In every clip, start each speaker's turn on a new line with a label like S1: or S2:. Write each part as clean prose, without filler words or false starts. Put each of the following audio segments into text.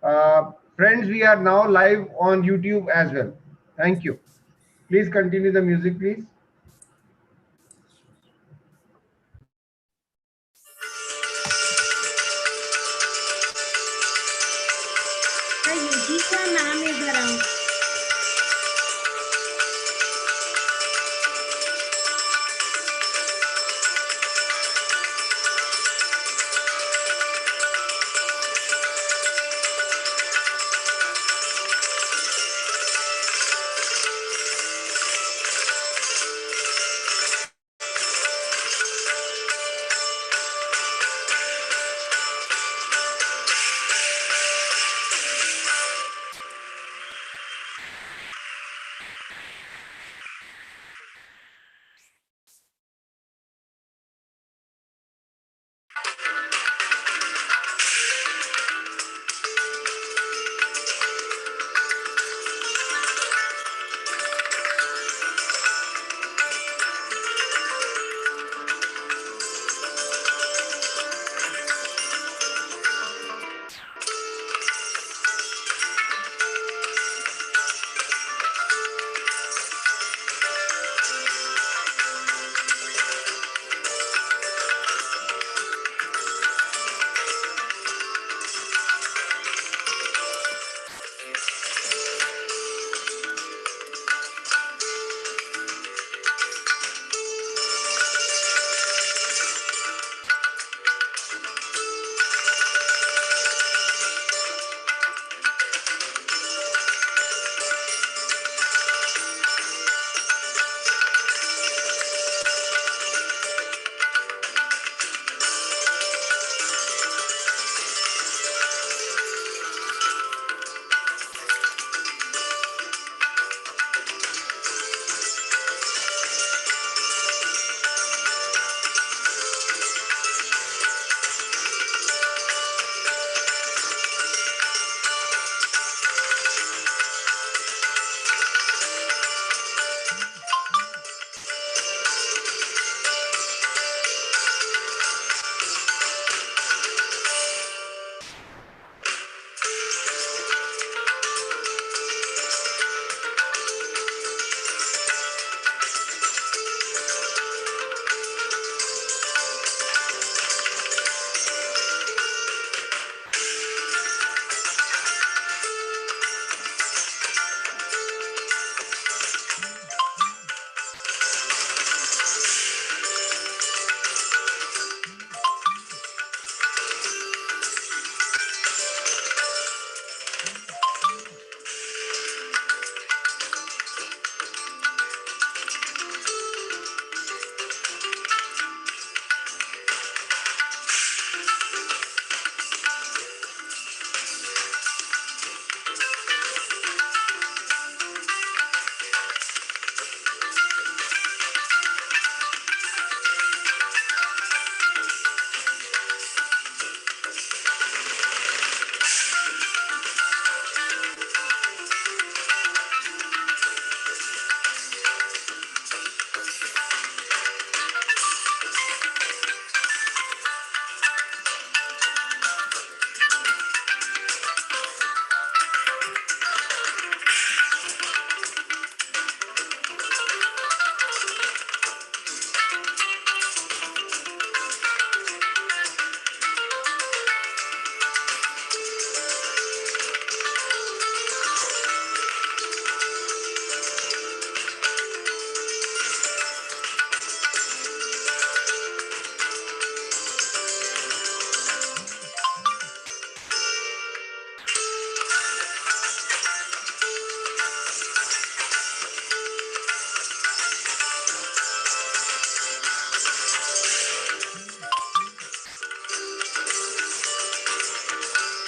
S1: Friends, we are now live on YouTube as well. Thank you. Please continue the music, please.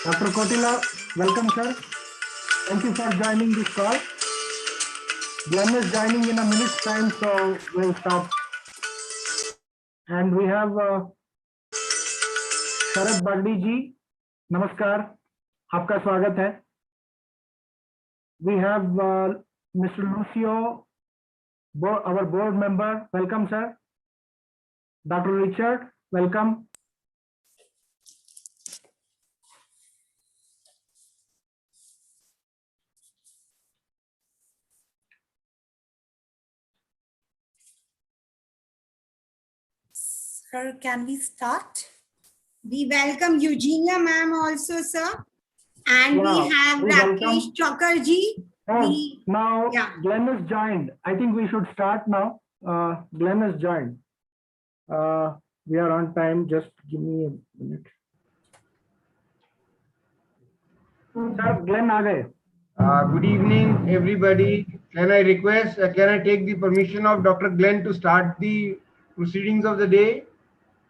S2: Dr. Kotila, welcome, sir. Thank you for joining this call. Glenn is joining in a minute's time, so we'll start. And we have Sharad Bagdi ji. Namaskar. आपका स्वागत है. We have Mr. Lucio, our board member. Welcome, sir. Dr. Richard, welcome.
S3: Sir, can we start?
S4: We welcome Eugenia ma'am also, sir. And we have
S2: we
S4: Rakesh
S2: welcome-
S4: Chakarji.
S2: Now
S4: Yeah.
S2: Glenn has joined. I think we should start now. Glenn has joined. We are on time. Just give me a minute. Sir, Glenn आ गए.
S1: Good evening, everybody. Can I request, can I take the permission of Dr. Glenn to start the proceedings of the day?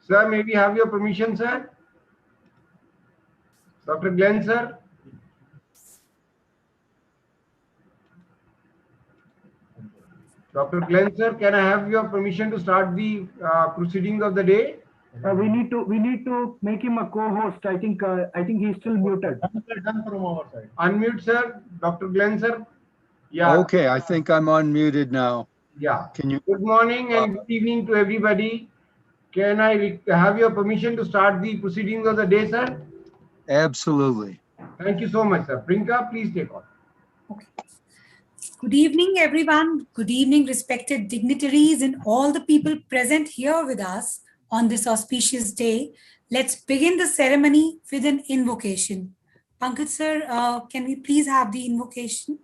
S1: Sir, may we have your permission, sir? Dr. Glenn, sir? Dr. Glenn, sir, can I have your permission to start the proceedings of the day?
S2: We need to make him a co-host. I think he's still muted.
S5: Done from our side.
S1: Unmute, sir. Dr. Glenn, sir. Yeah.
S5: Okay, I think I'm unmuted now.
S1: Yeah.
S5: Can you?
S1: Good morning and good evening to everybody. Can I have your permission to start the proceedings of the day, sir?
S5: Absolutely.
S1: Thank you so much, sir. Prinka, please take on.
S3: Okay. Good evening, everyone. Good evening, respected dignitaries and all the people present here with us on this auspicious day. Let's begin the ceremony with an invocation. Pankaj sir, can we please have the invocation?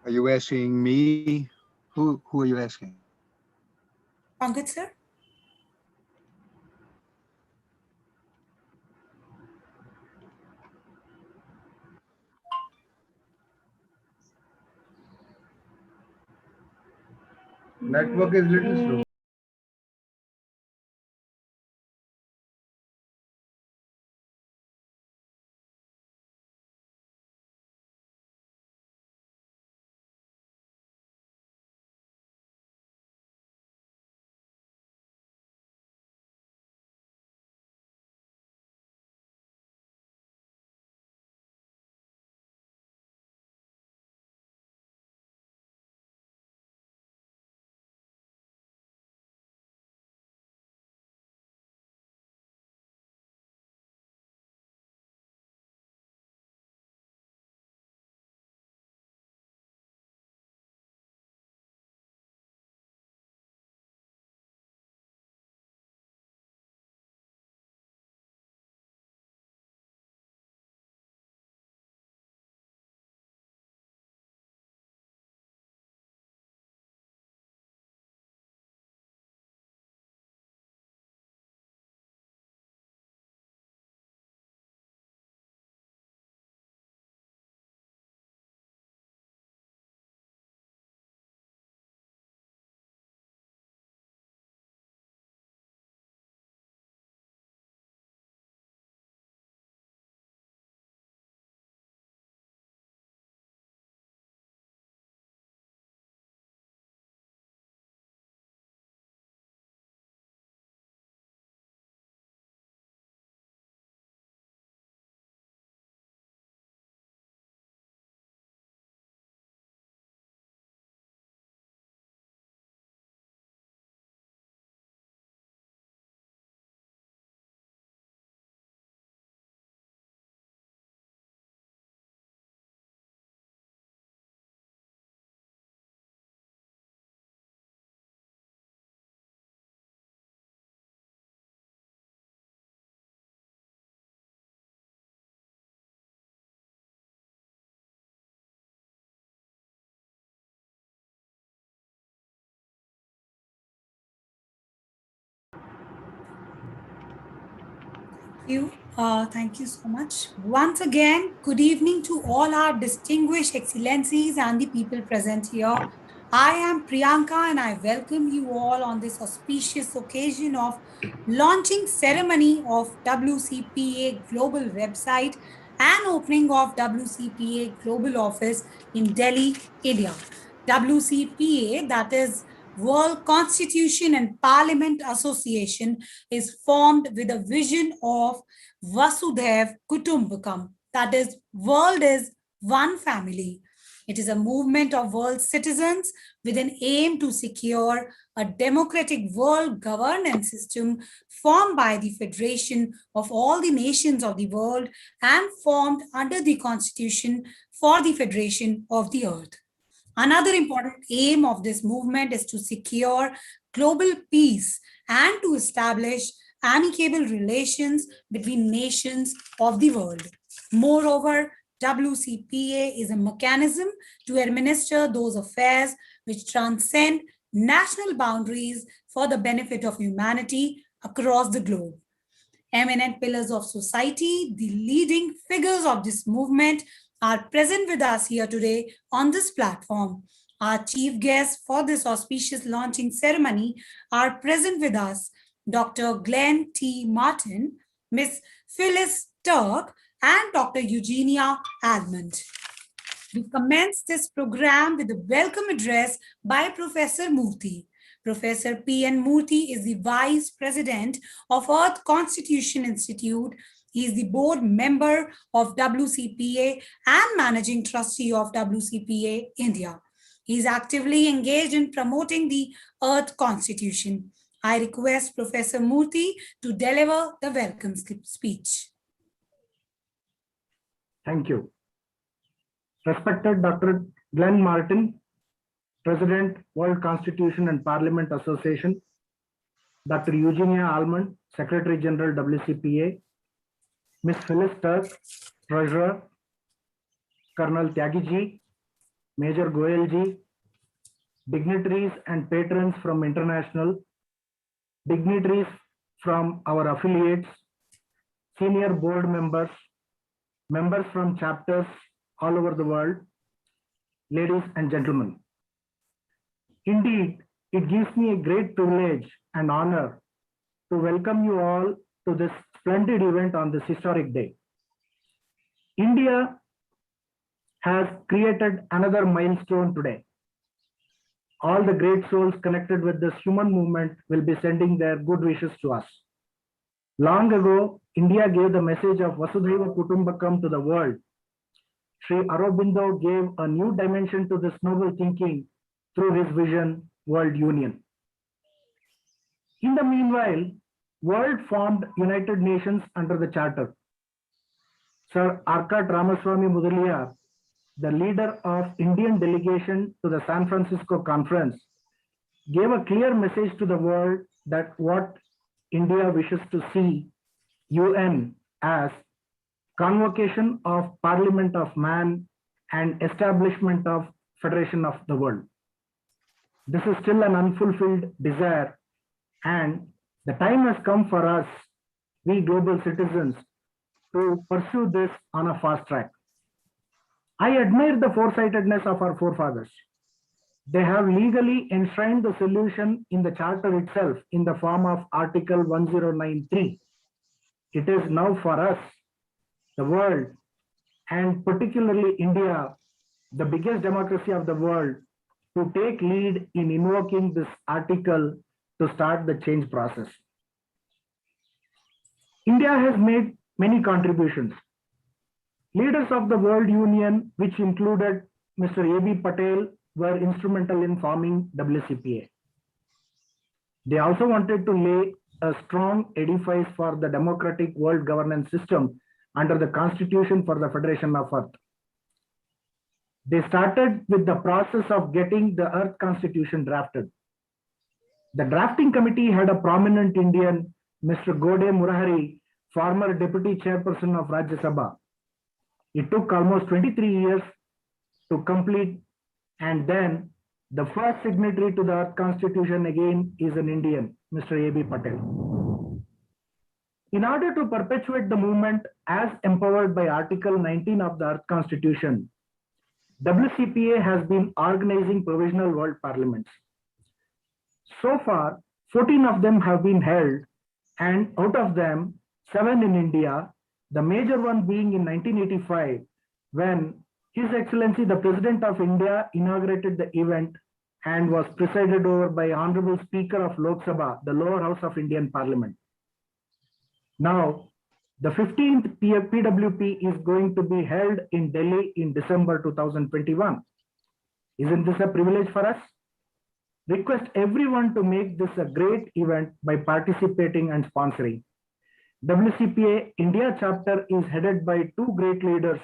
S5: Are you asking me? Who are you asking?
S3: Pankaj sir?
S1: Network is little slow.
S3: Thank you so much. Once again, good evening to all our distinguished excellencies and the people present here. I am Priyanka and I welcome you all on this auspicious occasion of launching ceremony of WCPA Global website and opening of WCPA Global office in Delhi, India. WCPA, that is World Constitution and Parliament Association, is formed with a vision of Vasudhaiv Kutumbakam, that is, world is one family. It is a movement of world citizens with an aim to secure a democratic world governance system formed by the Federation of all the nations of the world and formed under the Constitution for the Federation of the Earth. Another important aim of this movement is to secure global peace and to establish amicable relations between nations of the world. Moreover, WCPA is a mechanism to administer those affairs which transcend national boundaries for the benefit of humanity across the globe. Eminent pillars of society, the leading figures of this movement, are present with us here today on this platform. Our chief guests for this auspicious launching ceremony are present with us: Dr. Glenn T. Martin, Ms. Phyllis Turk, and Dr. Eugenia Almond. We commence this program with a welcome address by Professor Murthy. Professor P.N. Murthy is the Vice President of Earth Constitution Institute. He is the board member of WCPA and Managing Trustee of WCPA India. He is actively engaged in promoting the Earth Constitution. I request Professor Murthy to deliver the welcome speech.
S2: Thank you. Respected Dr. Glenn Martin, President, World Constitution and Parliament Association, Dr. Eugenia Almond, Secretary General, WCPA, Ms. Phyllis Turk, Treasurer, Colonel Tyagiji, Major Goyalji, dignitaries and patrons from international, dignitaries from our affiliates, senior board members, members from chapters all over the world, ladies and gentlemen. Indeed, it gives me a great privilege and honor to welcome you all to this splendid event on this historic day. India has created another milestone today. All the great souls connected with this human movement will be sending their good wishes to us. Long ago, India gave the message of Vasudhaiva Kutumbakam to the world. Sri Aurobindo gave a new dimension to this noble thinking through his vision, World Union. In the meanwhile, world formed United Nations under the Charter. Sir Arkat Ramaswamy Mudaliar, the leader of Indian delegation to the San Francisco Conference, gave a clear message to the world that what India wishes to see UN as convocation of Parliament of Man and establishment of Federation of the World. This is still an unfulfilled desire, and the time has come for us, we global citizens, to pursue this on a fast track. I admire the foresightedness of our forefathers. They have legally enshrined the solution in the Charter itself in the form of Article 1093. It is now for us, the world, and particularly India, the biggest democracy of the world, to take lead in invoking this article to start the change process. India has made many contributions. Leaders of the World Union, which included Mr. A.B. Patel, were instrumental in forming WCPA. They also wanted to lay a strong edifice for the democratic world governance system under the Constitution for the Federation of Earth. They started with the process of getting the Earth Constitution drafted. The drafting committee had a prominent Indian, Mr. Gode Murahari, former deputy chairperson of Rajya Sabha. It took almost 23 years to complete, and then the first signatory to the Earth Constitution again is an Indian, Mr. A.B. Patel. In order to perpetuate the movement as empowered by Article 19 of the Earth Constitution, WCPA has been organizing provisional world parliaments. So far, 14 of them have been held, and out of them, 7 in India, the major one being in 1985, when His Excellency the President of India inaugurated the event and was presided over by Honorable Speaker of Lok Sabha, the lower house of Indian Parliament. Now, the 15th PWP is going to be held in Delhi in December 2021. Isn't this a privilege for us? Request everyone to make this a great event by participating and sponsoring. WCPA India chapter is headed by two great leaders,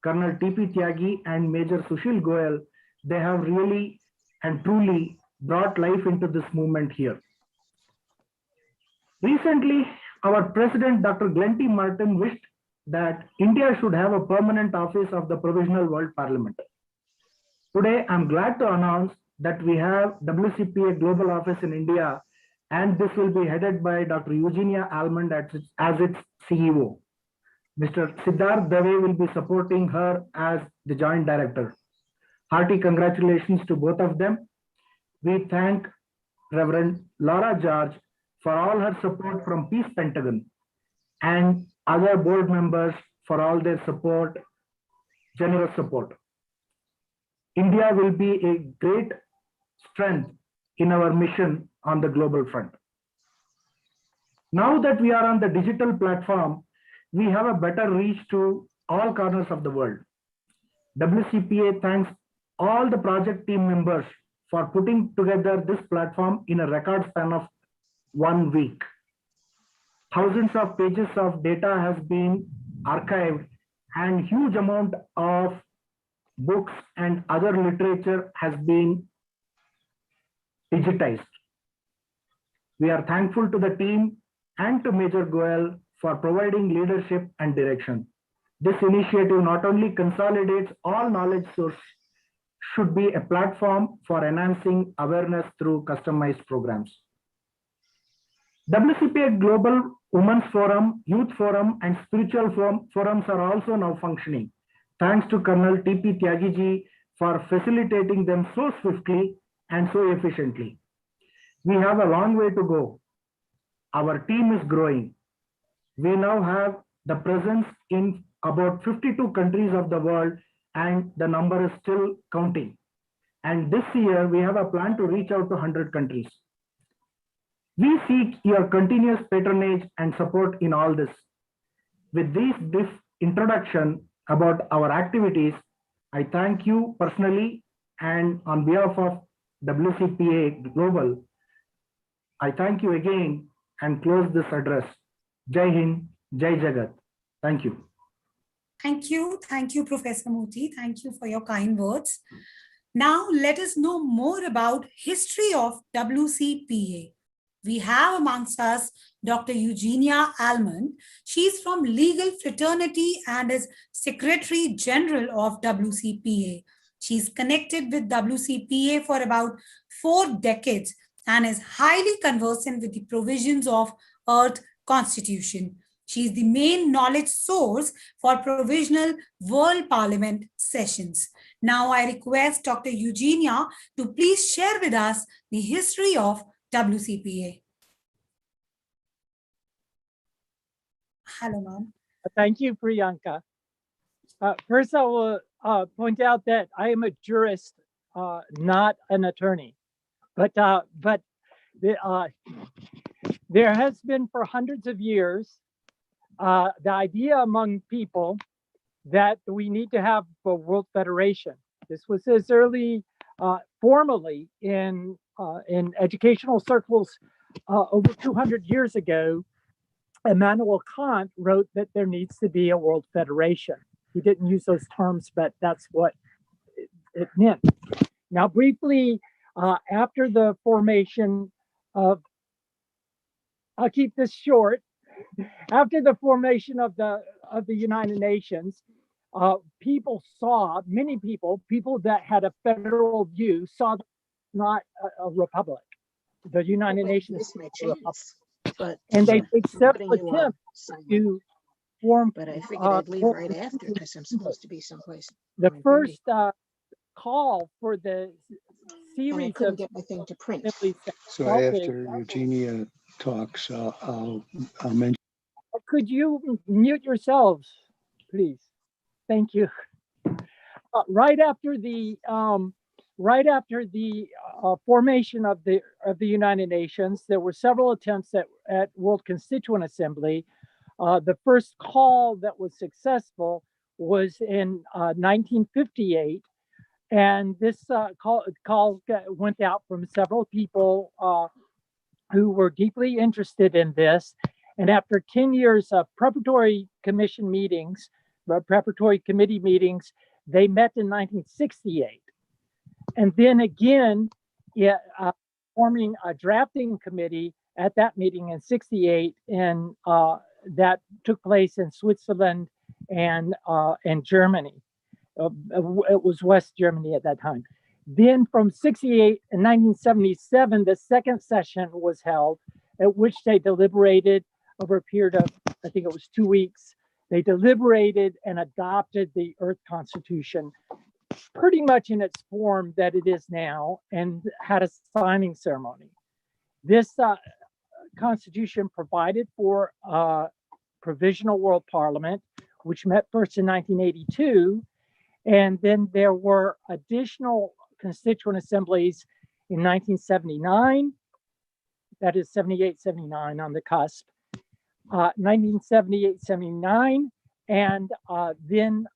S2: Colonel T.P. Tyagi and Major Sushil Goyal. They have really and truly brought life into this movement here. Recently, our President Dr. Glenn T. Martin wished that India should have a permanent office of the Provisional World Parliament. Today, I'm glad to announce that we have WCPA Global Office in India, and this will be headed by Dr. Eugenia Almond as its CEO. Mr. Siddharth Dave will be supporting her as the Joint Director. Hearty congratulations to both of them. We thank Reverend Laura George for all her support from Peace Pentagon and other board members for all their support, generous support. India will be a great strength in our mission on the global front. Now that we are on the digital platform, we have a better reach to all corners of the world. WCPA thanks all the project team members for putting together this platform in a record span of 1 week. Thousands of pages of data has been archived and huge amount of books and other literature has been digitized. We are thankful to the team and to Major Goyal for providing leadership and direction. This initiative not only consolidates all knowledge sources, should be a platform for enhancing awareness through customized programs. WCPA Global Women's Forum, Youth Forum, and Spiritual Forums are also now functioning. Thanks to Colonel T.P. Tyagi ji for facilitating them so swiftly and so efficiently. We have a long way to go. Our team is growing. We now have the presence in about 52 countries of the world, and the number is still counting. And this year, we have a plan to reach out to 100 countries. We seek your continuous patronage and support in all this. With this introduction about our activities, I thank you personally and on behalf of WCPA Global, I thank you again and close this address. Jai Hind, Jai Jagat. Thank you.
S3: Thank you, Professor Murthy. Thank you for your kind words. Now let us know more about history of WCPA. We have amongst us Dr. Eugenia Almond. She's from Legal Fraternity and is Secretary General of WCPA. She's connected with WCPA for about 4 decades and is highly conversant with the provisions of Earth Constitution. She is the main knowledge source for Provisional World Parliament sessions. Now I request Dr. Eugenia to please share with us the history of WCPA. Hello, ma'am.
S6: Thank you, Priyanka. First, I will point out that I am a jurist, not an attorney. But there has been for hundreds of years the idea among people that we need to have a World Federation. This was as early formally in educational circles over 200 years ago. Immanuel Kant wrote that there needs to be a World Federation. He didn't use those terms, but that's what it meant. Now, briefly, after the formation of, I'll keep this short. After the formation of the United Nations, many people that had a federal view saw not a republic. The United Nations, and they made several attempts to form.
S7: But I figured I'd leave right after because I'm supposed to be someplace.
S6: The first call for the series
S7: I couldn't get my thing to print.
S5: So after Eugenia talks, I'll mention.
S6: Could you mute yourselves, please? Thank you. Right after the formation of the United Nations, there were several attempts at World Constituent Assembly. The first call that was successful was in 1958, And this call went out from several people who were deeply interested in this. And after 10 years of preparatory commission meetings, preparatory committee meetings, they met in 1968. And then again, forming a drafting committee at that meeting in 68, and that took place in Switzerland and Germany. It was West Germany at that time. Then from 68 and 1977, the second session was held, at which they deliberated over a period of, I think it was 2 weeks. They deliberated and adopted the Earth Constitution pretty much in its form that it is now, and had a signing ceremony. This Constitution provided for a provisional world parliament, which met first in 1982. And then there were additional constituent assemblies in 1979, that is 78, 79 on the cusp, 1978, 79, and then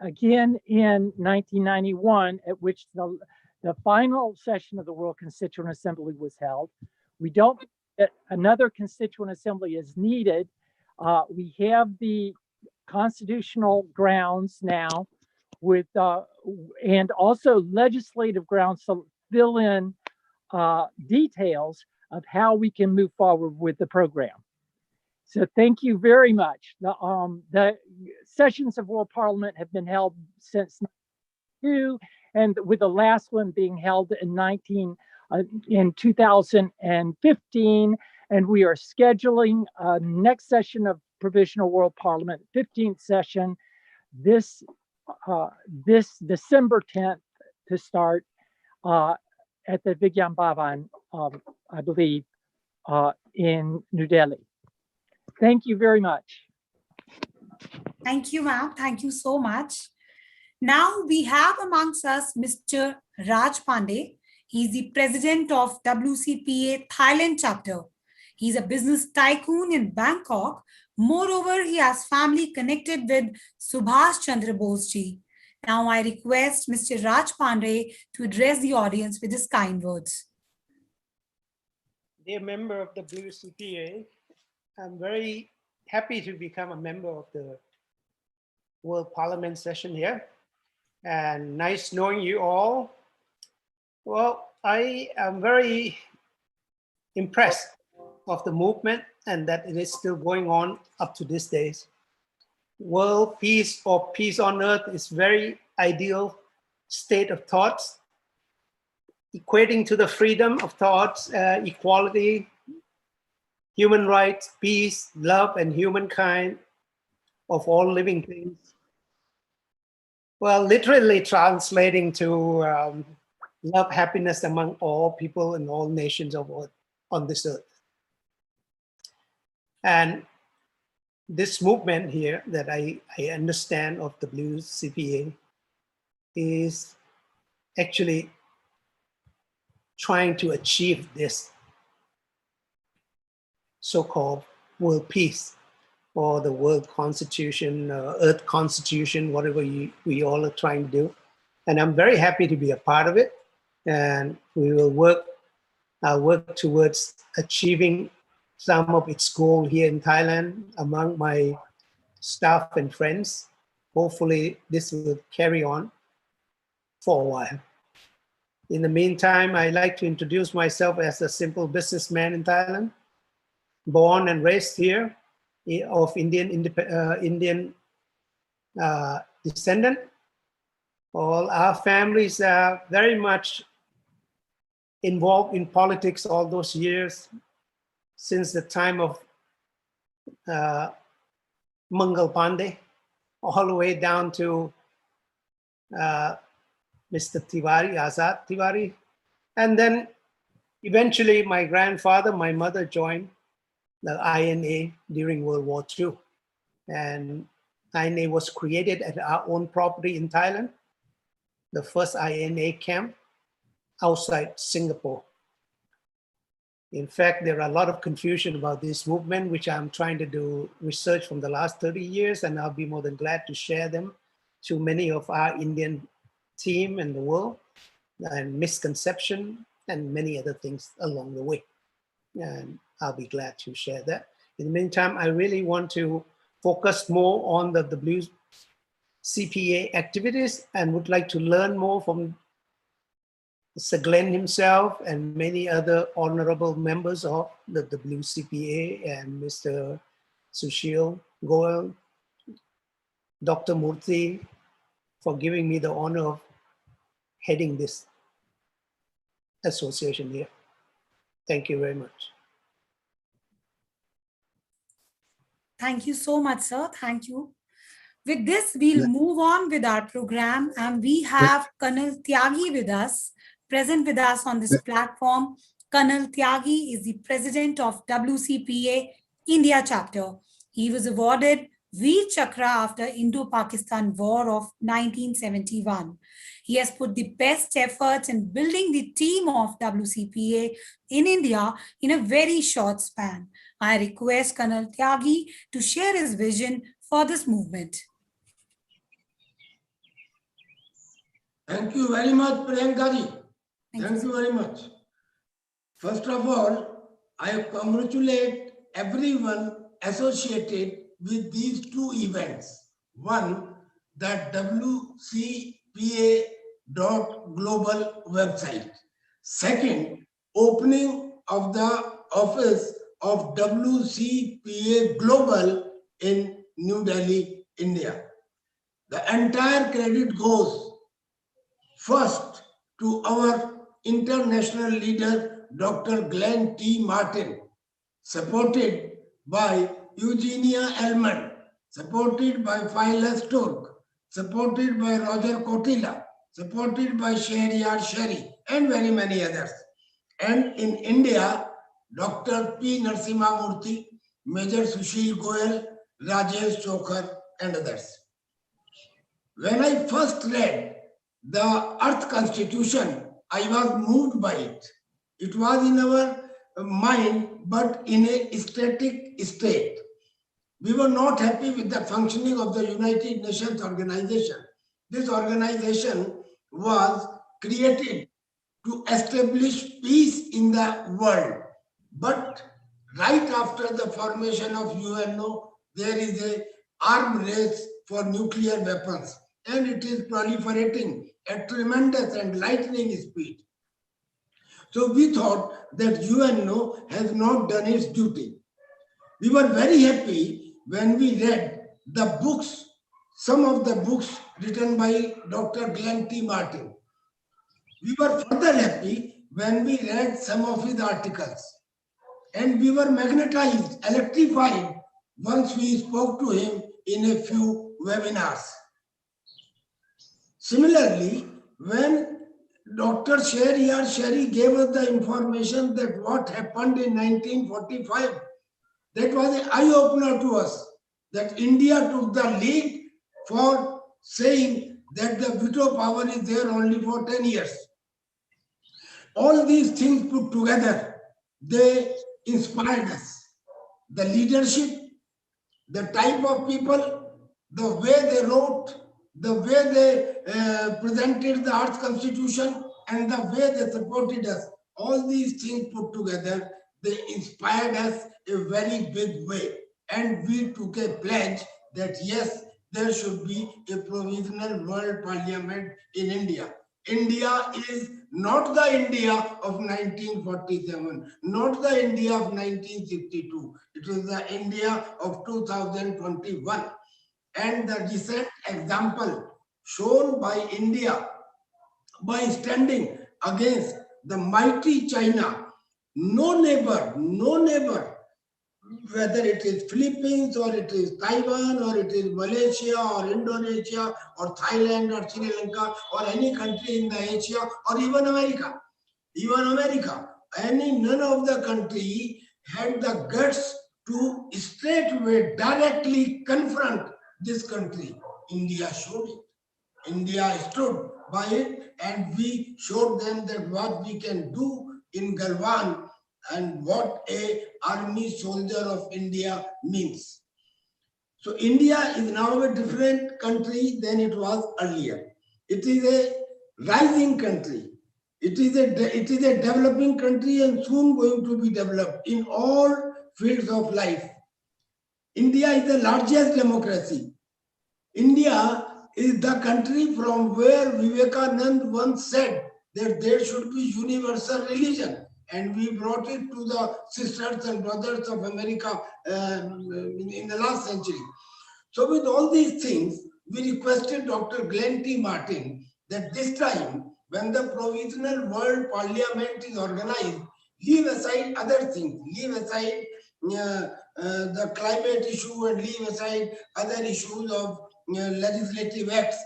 S6: again in 1991, at which the final session of the World Constituent Assembly was held. We don't, another constituent assembly is needed. We have the constitutional grounds now with and also legislative grounds to fill in details of how we can move forward with the program. So thank you very much. The sessions of World Parliament have been held since 1992, and with the last one being held in 2015, and we are scheduling a next session of Provisional World Parliament, 15th session, this December 10th to start at the Vigyan Bhavan, I believe, in New Delhi. Thank you very much.
S3: Thank you, ma'am. Thank you so much. Now we have amongst us Mr. Raj Pandey. He's the president of WCPA Thailand chapter. He's a business tycoon in Bangkok. Moreover, he has family connected with Subhash Chandra Bose ji. Now I request Mr. Raj Pandey to address the audience with his kind words.
S8: Dear member of the WCPA, I'm very happy to become a member of the World Parliament session here. And nice knowing you all. Well, I am very impressed of the movement and that it is still going on up to these days. World peace or peace on earth is very ideal state of thoughts, equating to the freedom of thoughts, equality, human rights, peace, love, and humankind of all living things. Well, literally translating to love, happiness among all people and all nations on this earth. And this movement here that I understand of WCPA is actually trying to achieve this so-called world peace, or the world constitution, earth constitution, whatever we all are trying to do. And I'm very happy to be a part of it. And we will work towards achieving some of its goal here in Thailand among my staff and friends. Hopefully this will carry on for a while. In the meantime, I'd like to introduce myself as a simple businessman in Thailand, born and raised here, of Indian descendant. All our families are very much involved in politics all those years, since the time of Mangal Pandey, all the way down to Mr. Tiwari, Azad Tiwari. And then eventually my grandfather, my mother joined the INA during World War II. And INA was created at our own property in Thailand, the first INA camp outside Singapore. In fact, there are a lot of confusion about this movement, which I'm trying to do research from the last 30 years, and I'll be more than glad to share them to many of our Indian team in the world, and misconception, and many other things along the way. And I'll be glad to share that. In the meantime, I really want to focus more on the WCPA activities and would like to learn more from Mr. Glenn himself and many other honorable members of the WCPA and Mr. Sushil Goel, Dr. Murthy, for giving me the honor of heading this association here. Thank you very much.
S3: Thank you so much, sir. Thank you. With this, we'll move on with our program, and we have Colonel Tyagi with us, present with us on this platform. Colonel Tyagi is the president of WCPA India chapter. He was awarded Veer Chakra after Indo-Pakistan War of 1971. He has put the best efforts in building the team of WCPA in India in a very short span. I request Colonel Tyagi to share his vision for this movement.
S9: Thank you very much, Priyanka ji. Thank you very much. First of all, I congratulate everyone associated with these two events. One, the WCPA.GLOBAL website. Second, opening of the office of WCPA Global in New Delhi, India. The entire credit goes first to our international leader, Dr. Glenn T. Martin, supported by Eugenia Elman, supported by Phyllis Turk, supported by Roger Kotila, supported by Shehryar Sherry, and very many others. And in India, Dr. P. Narasimha Murthy, Major Sushil Goel, Rajesh Chokhar, and others. When I first read the Earth Constitution, I was moved by it. It was in our mind, but in a static state. We were not happy with the functioning of the United Nations organization. This organization was created to establish peace in the world. But right after the formation of UNO, there is an arms race for nuclear weapons, and it is proliferating at tremendous and lightning speed. So we thought that UNO has not done its duty. We were very happy when we read the books, some of the books written by Dr. Glenn T. Martin. We were further happy when we read some of his articles. And we were magnetized, electrified once we spoke to him in a few webinars. Similarly, when Dr. Shehryar Sherry gave us the information that what happened in 1945, that was an eye-opener to us, that India took the lead for saying that the veto power is there only for 10 years. All these things put together, they inspired us. The leadership, the type of people, the way they wrote, the way they presented the Earth Constitution, and the way they supported us. All these things put together, they inspired us a very big way. And we took a pledge that yes, there should be a provisional world parliament in India. India is not the India of 1947, not the India of 1962. It is the India of 2021. And the recent example shown by India by standing against the mighty China, no neighbor, whether it is Philippines or it is Taiwan or it is Malaysia or Indonesia or Thailand or Sri Lanka or any country in the Asia or even America, none of the country had the guts to straightway directly confront this country. India showed it. India stood by it, and we showed them that what we can do in Galwan and what a army soldier of India means. So India is now a different country than it was earlier. It is a rising country. It is a developing country and soon going to be developed in all fields of life. India is the largest democracy. India is the country from where Vivekananda once said that there should be universal religion, and we brought it to the sisters and brothers of America in the last century. So with all these things, we requested Dr. Glenn T. Martin that this time, when the Provisional World Parliament is organized, leave aside other things, leave aside the climate issue and leave aside other issues of legislative acts.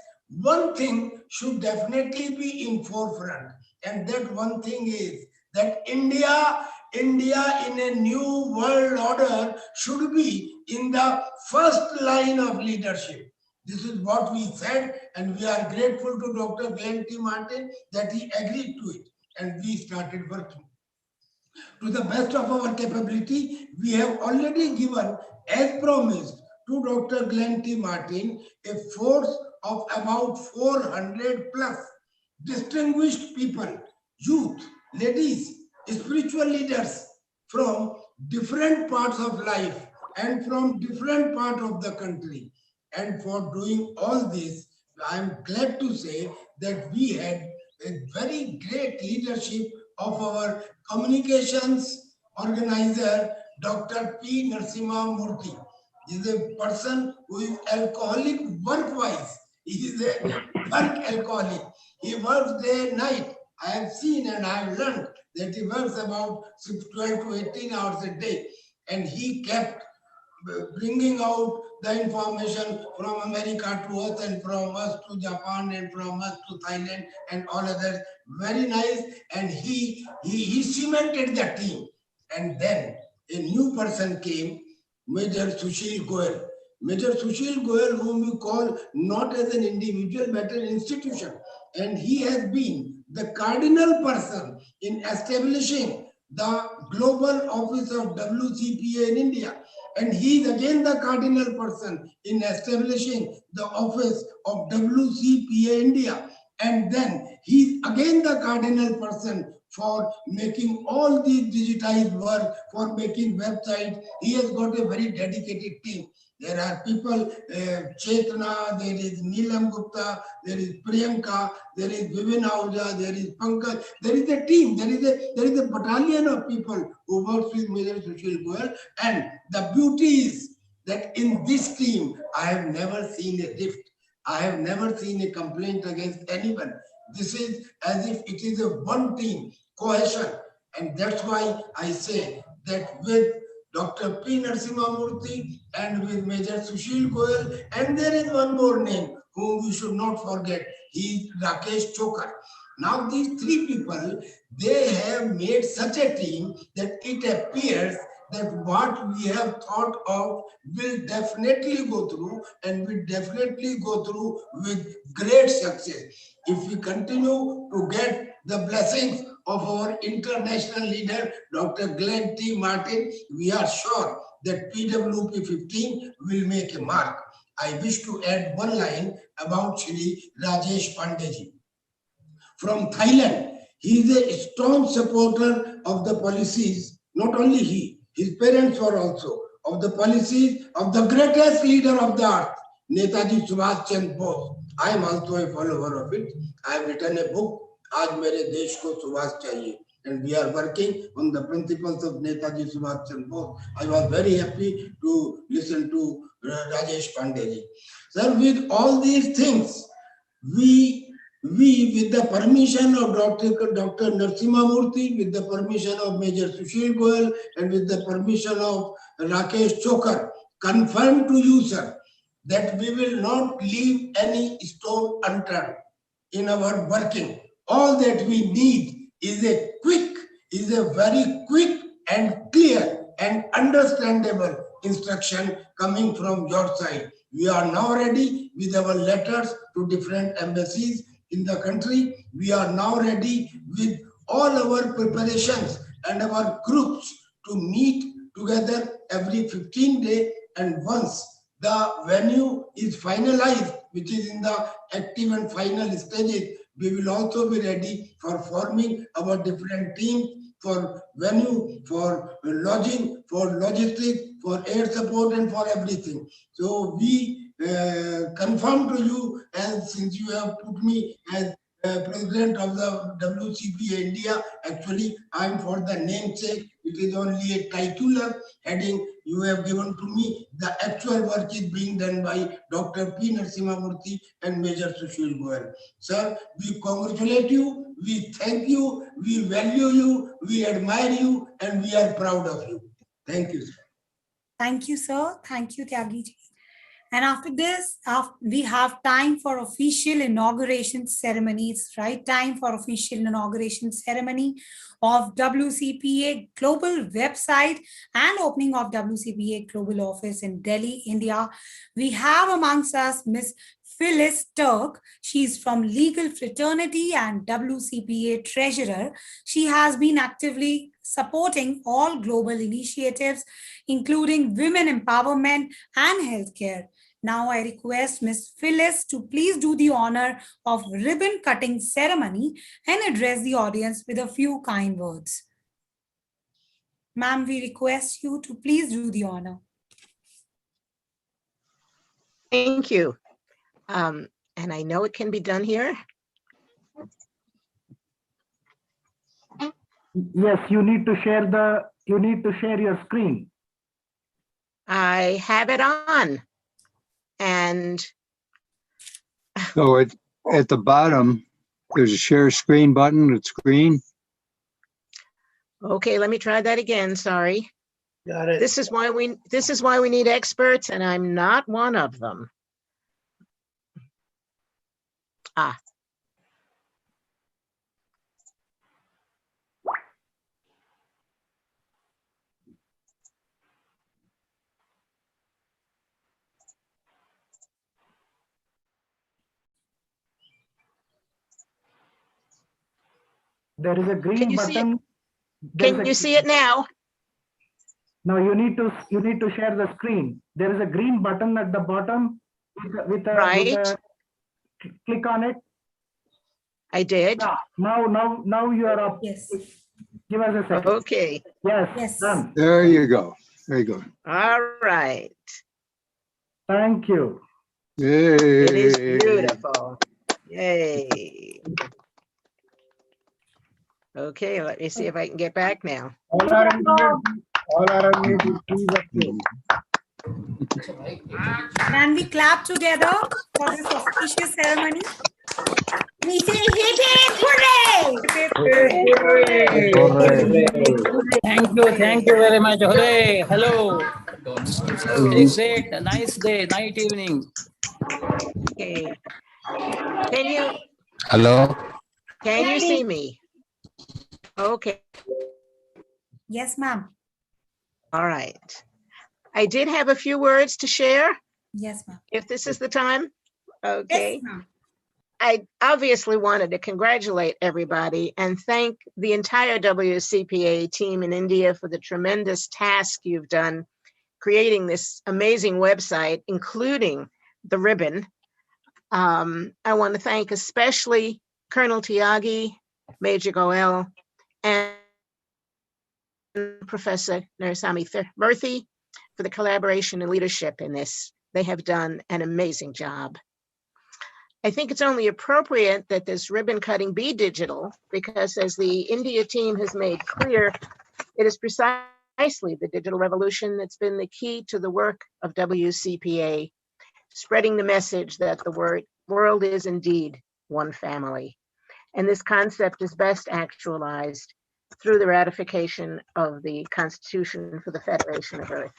S9: One thing should definitely be in forefront, and that one thing is that India in a new world order should be in the first line of leadership. This is what we said, and we are grateful to Dr. Glenn T. Martin that he agreed to it, and we started working. To the best of our capability, we have already given, as promised, to Dr. Glenn T. Martin a force of about 400 plus distinguished people, youth, ladies, spiritual leaders from different parts of life and from different parts of the country. And for doing all this, I am glad to say that we had a very great leadership of our communications organizer, Dr. P. Narasimha Murthy. He is a person who is alcoholic work-wise. He is a work alcoholic. He works day and night. I have seen and I have learned that he works about 12 to 18 hours a day. And he kept bringing out the information from America to us and from us to Japan and from us to Thailand and all others. Very nice. And he cemented the team. And then a new person came, Major Sushil Goyal. Major Sushil Goyal, whom we call not as an individual but an institution. And he has been the cardinal person in establishing the global office of WCPA in India. And he is again the cardinal person in establishing the office of WCPA India. And then he is again the cardinal person for making all these digitized work, for making websites. He has got a very dedicated team. There are people, Chetna, there is Neelam Gupta, there is Priyanka, there is Vivin Ahuja, there is Pankaj. There is a team, there is a battalion of people who works with Major Sushil Goyal. And the beauty is that in this team, I have never seen a rift. I have never seen a complaint against anyone. This is as if it is a one team, cohesion. And that's why I say that with Dr. P. Narasimha Murthy and with Major Sushil Goyal, and there is one more name whom we should not forget. He is Rakesh Chokar. Now these three people, they have made such a team that it appears that what we have thought of will definitely go through, and will definitely go through with great success. If we continue to get the blessings of our international leader, Dr. Glenn T. Martin, we are sure that PWP 15 will make a mark. I wish to add one line about Shri Rajesh Pandey. From Thailand, he is a strong supporter of the policies, not only he, his parents were also, of the policies of the greatest leader of the earth, Netaji Subhash Chandra Bose. I am also a follower of it. I have written a book, Aaj Mere Desh Ko Subhash Chahiye, and we are working on the principles of Netaji Subhash Chandra Bose. I was very happy to listen to Rajesh Pandey. Sir, with all these things, we with the permission of Dr. Narasimha Murthy, with the permission of Major Sushil Goyal, and with the permission of Rakesh Chokar, confirm to you, sir, that we will not leave any stone unturned in our working. All that we need is a very quick and clear and understandable instruction coming from your side. We are now ready with our letters to different embassies in the country. We are now ready with all our preparations and our groups to meet together every 15 days, and once the venue is finalized, which is in the active and final stages, we will also be ready for forming our different teams for venue, for lodging, for logistics, for air support, and for everything. So we confirm to you, and since you have put me as president of the WCPA India, actually I'm for the namesake. It is only a titular heading you have given to me. The actual work is being done by Dr. P. Narasimhamurthy and Major Sushil Goyal. Sir, we congratulate you, we thank you, we value you, we admire you, and we are proud of you. Thank you, sir.
S3: Thank you, sir. Thank you, Tyagi. And after this, we have time for official inauguration ceremony. It's right time for official inauguration ceremony of WCPA Global website and opening of WCPA Global office in Delhi, India. We have amongst us Miss Phyllis Turk. She's from Legal Fraternity and WCPA Treasurer. She has been actively supporting all global initiatives, including women empowerment and healthcare. Now I request Ms. Phyllis to please do the honor of ribbon cutting ceremony and address the audience with a few kind words. Ma'am, we request you to please do the honor.
S7: Thank you. And I know it can be done here.
S2: Yes, you need to share your screen.
S7: I have it on. And
S5: So at the bottom, there's a share screen button. It's green.
S7: okay, let me try that again. Sorry.
S8: Got it.
S7: This is why we need experts, and I'm not one of them. Ah.
S2: There is a green button.
S7: Can you see it now?
S2: No, you need to share the screen. There is a green button at the bottom with a click on it.
S7: I did.
S2: Now you are up.
S3: Yes.
S2: Give us a second.
S7: Okay.
S2: Yes. Done.
S5: There you go. Very good.
S7: All right.
S2: Thank you.
S5: Yay.
S7: It is beautiful. Yay. Okay, let me see if I can get back now.
S1: All are unmuted, please appear.
S3: Can we clap together for this auspicious ceremony?
S4: We say hip hip hooray!
S10: Thank you very much. Hooray, hello. It's great, nice day, night evening.
S7: Okay. Can you see me? Okay.
S3: Yes, ma'am.
S7: All right. I did have a few words to share.
S3: Yes, ma'am.
S7: If this is the time. Okay.
S3: Yes, ma'am.
S7: I obviously wanted to congratulate everybody and thank the entire WCPA team in India for the tremendous task you've done creating this amazing website, including the ribbon. I want to thank especially Colonel Tyagi, Major Goel, and Professor Narasimhamurthy for the collaboration and leadership in this. They have done an amazing job. I think it's only appropriate that this ribbon cutting be digital because, as the India team has made clear, it is precisely the digital revolution that's been the key to the work of WCPA, spreading the message that the world is indeed one family. And this concept is best actualized through the ratification of the Constitution for the Federation of Earth.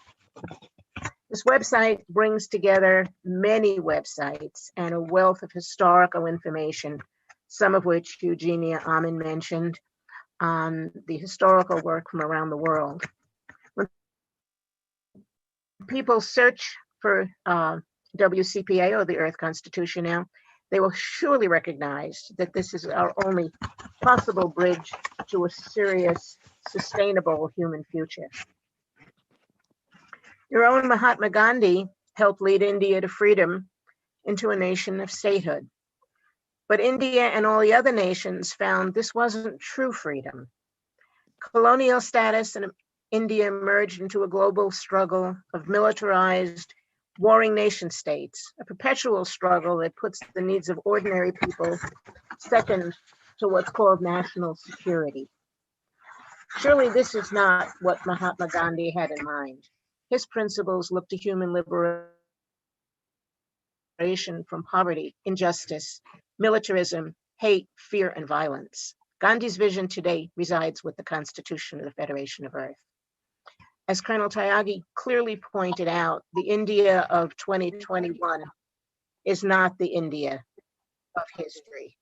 S7: This website brings together many websites and a wealth of historical information, some of which Eugenia Amin mentioned, on the historical work from around the world. When people search for WCPA or the Earth Constitution now, they will surely recognize that this is our only possible bridge to a serious, sustainable human future. Your own Mahatma Gandhi helped lead India to freedom into a nation of statehood. But India and all the other nations found this wasn't true freedom. Colonial status in India emerged into a global struggle of militarized, warring nation states, a perpetual struggle that puts the needs of ordinary people second to what's called national security. Surely this is not what Mahatma Gandhi had in mind. His principles look to human liberation from poverty, injustice, militarism, hate, fear, and violence. Gandhi's vision today resides with the Constitution of the Federation of Earth. As Colonel Tyagi clearly pointed out, the India of 2021 is not the India of history.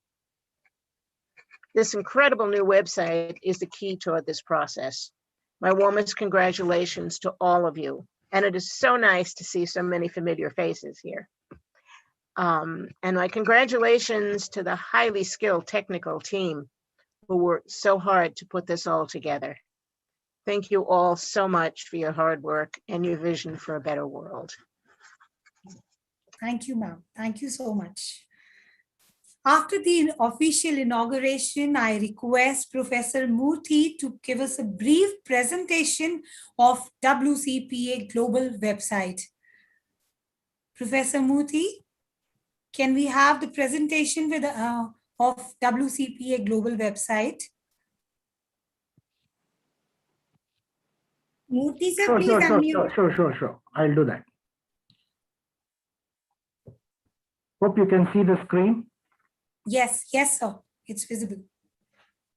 S7: This incredible new website is the key toward this process. My warmest congratulations to all of you. And it is so nice to see so many familiar faces here. And my congratulations to the highly skilled technical team who worked so hard to put this all together. Thank you all so much for your hard work and your vision for a better world.
S3: Thank you, ma'am. Thank you so much. After the official inauguration, I request Professor Murthy to give us a brief presentation of WCPA Global website. Professor Murthy, can we have the presentation with of WCPA Global website?
S4: Murthy sir, please unmute.
S2: Sure. I'll do that. Hope you can see the screen.
S3: Yes, sir. It's visible.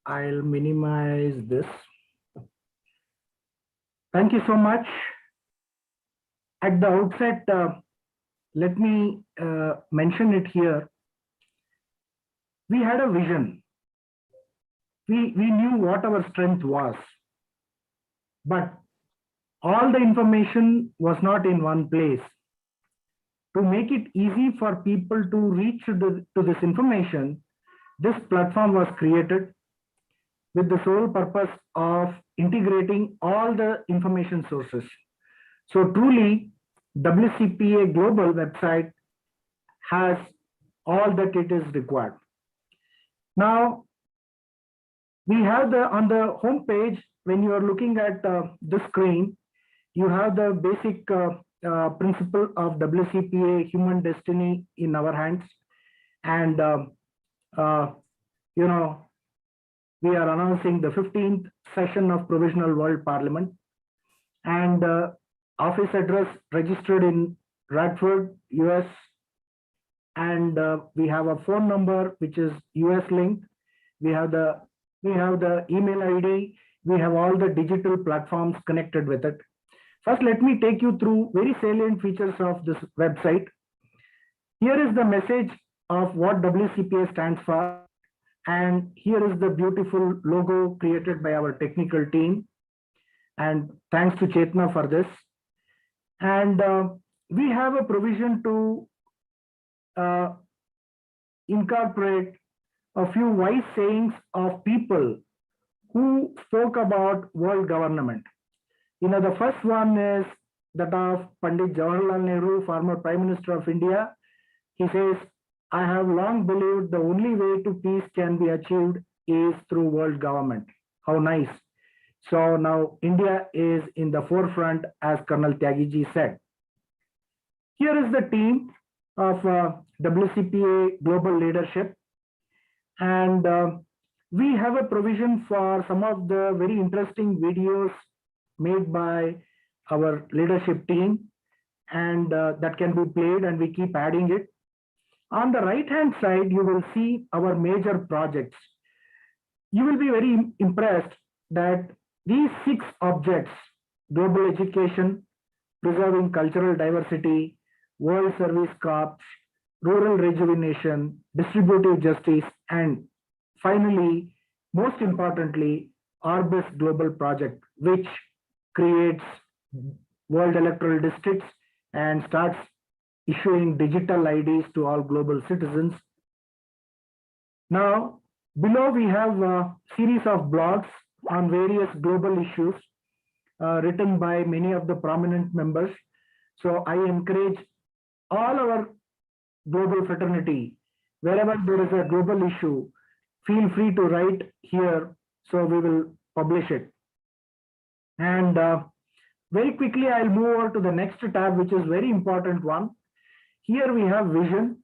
S2: I'll minimize this. Thank you so much. At the outset, let me mention it here. We had a vision. We knew what our strength was, but all the information was not in one place. To make it easy for people to reach to this information, this platform was created with the sole purpose of integrating all the information sources. So truly, WCPA Global website has all that it is required. Now, we have on the home page, when you are looking at the screen, you have the basic principle of WCPA human destiny in our hands. And, we are announcing the 15th session of Provisional World Parliament, and office address registered in Radford, US. And we have a phone number, which is US linked. We have the email ID. We have all the digital platforms connected with it. First, let me take you through very salient features of this website. Here is the message of what WCPA stands for. And here is the beautiful logo created by our technical team. And thanks to Chetna for this. And we have a provision to incorporate a few wise sayings of people who spoke about world government. The first one is that of Pandit Jawaharlal Nehru, former Prime Minister of India. He says, "I have long believed the only way to peace can be achieved is through world government." How nice. So now India is in the forefront, as Colonel Tyagiji said. Here is the team of WCPA Global Leadership. And we have a provision for some of the very interesting videos made by our leadership team, and that can be played, and we keep adding it. On the right-hand side, you will see our major projects. You will be very impressed that these 6 objects, global education, preserving cultural diversity, World Service Corps, rural rejuvenation, distributive justice, and finally, most importantly, Orbis Global Project, which creates world electoral districts and starts issuing digital IDs to all global citizens. Now, below we have a series of blogs on various global issues written by many of the prominent members. So I encourage all our global fraternity, wherever there is a global issue, feel free to write here, so we will publish it. And very quickly, I'll move over to the next tab, which is very important one. Here we have vision,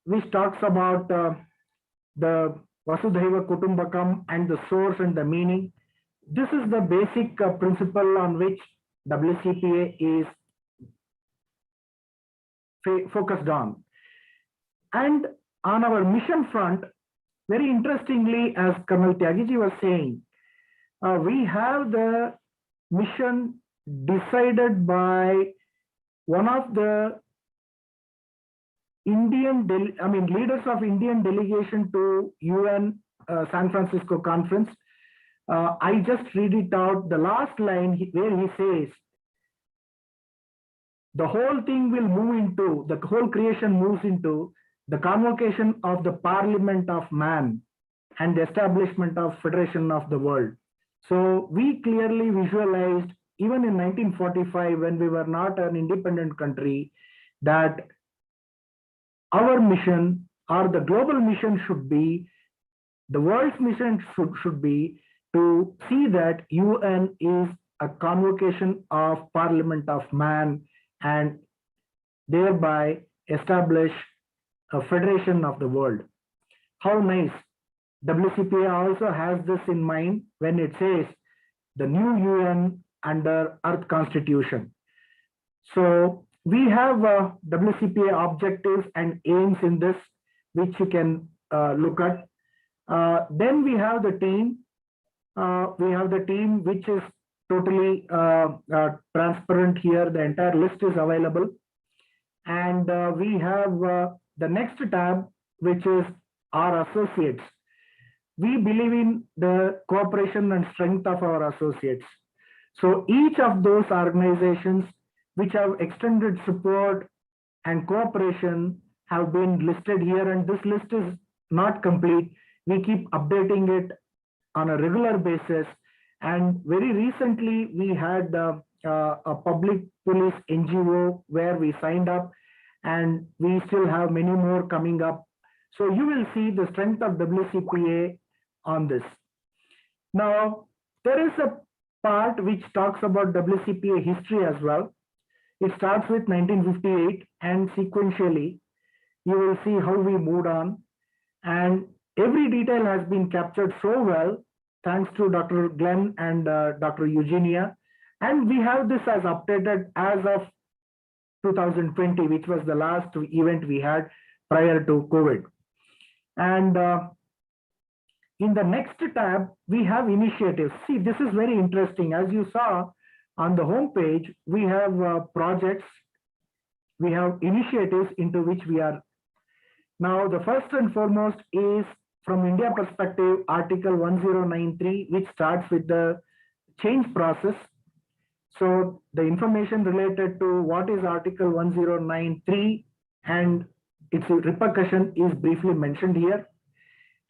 S2: which talks about the Vasudhaiva Kutumbakam and the source and the meaning. This is the basic principle on which WCPA is focused on. And on our mission front, very interestingly, as Colonel Tyagiji was saying, we have the mission decided by one of the leaders of Indian delegation to UN San Francisco conference. I just read it out, the last line where he says, the whole thing will move into, the whole creation moves into the convocation of the Parliament of Man and the establishment of Federation of the World. So we clearly visualized, even in 1945, when we were not an independent country, that our mission or the global mission should be, the world's mission should be to see that UN is a convocation of Parliament of Man and thereby establish a federation of the world. How nice. WCPA also has this in mind when it says the new UN under Earth Constitution. So we have WCPA objectives and aims in this, which you can look at. Then we have the team. We have the team, which is totally transparent here. The entire list is available. And we have the next tab, which is our associates. We believe in the cooperation and strength of our associates. So each of those organizations which have extended support and cooperation have been listed here, and this list is not complete. We keep updating it on a regular basis. And very recently, we had a public police NGO where we signed up, and we still have many more coming up. So you will see the strength of WCPA on this. Now, there is a part which talks about WCPA history as well. It starts with 1958, and sequentially, you will see how we moved on. And every detail has been captured so well, thanks to Dr. Glenn and Dr. Eugenia. And we have this as updated as of 2020, which was the last event we had prior to COVID. And in the next tab, we have initiatives. See, this is very interesting. As you saw on the home page, we have projects, we have initiatives into which we are. Now, the first and foremost is, from India perspective, Article 1093, which starts with the change process. So the information related to what is Article 1093 and its repercussion is briefly mentioned here.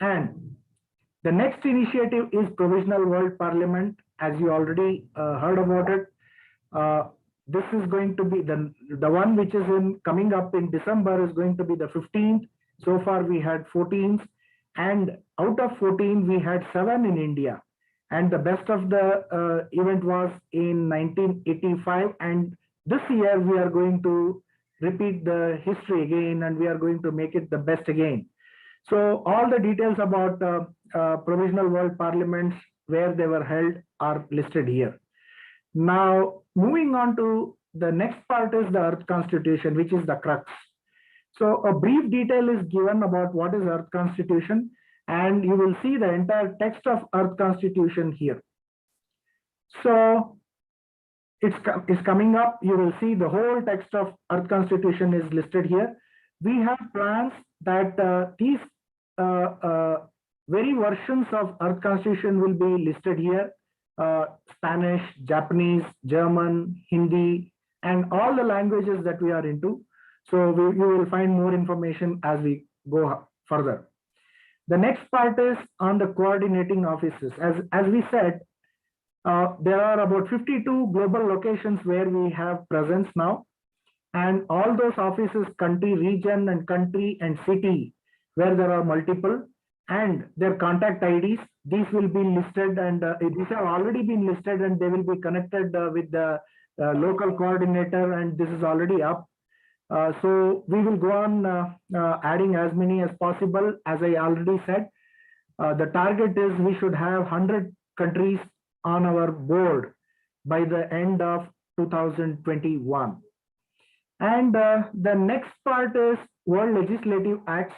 S2: And the next initiative is Provisional World Parliament, as you already heard about it. This is going to be the one which is coming up in December is going to be the 15th. So far we had 14th, and out of 14 we had 7 in India. And the best of the event was in 1985, and this year we are going to repeat the history again, and we are going to make it the best again. So all the details about Provisional World Parliaments, where they were held, are listed here. Now, moving on to the next part is the Earth Constitution, which is the crux. So a brief detail is given about what is Earth Constitution, and you will see the entire text of Earth Constitution here. So it's coming up. You will see the whole text of Earth Constitution is listed here. We have plans that these very versions of Earth Constitution will be listed here. Spanish, Japanese, German, Hindi, and all the languages that we are into. So you will find more information as we go further. The next part is on the coordinating offices. As we said, there are about 52 global locations where we have presence now. And all those offices, country, region, and country and city where there are multiple, and their contact IDs. These will be listed, and these have already been listed, and they will be connected with the local coordinator, and this is already up. So we will go on adding as many as possible. As I already said, the target is we should have 100 countries on our board by the end of 2021. And the next part is World Legislative Acts.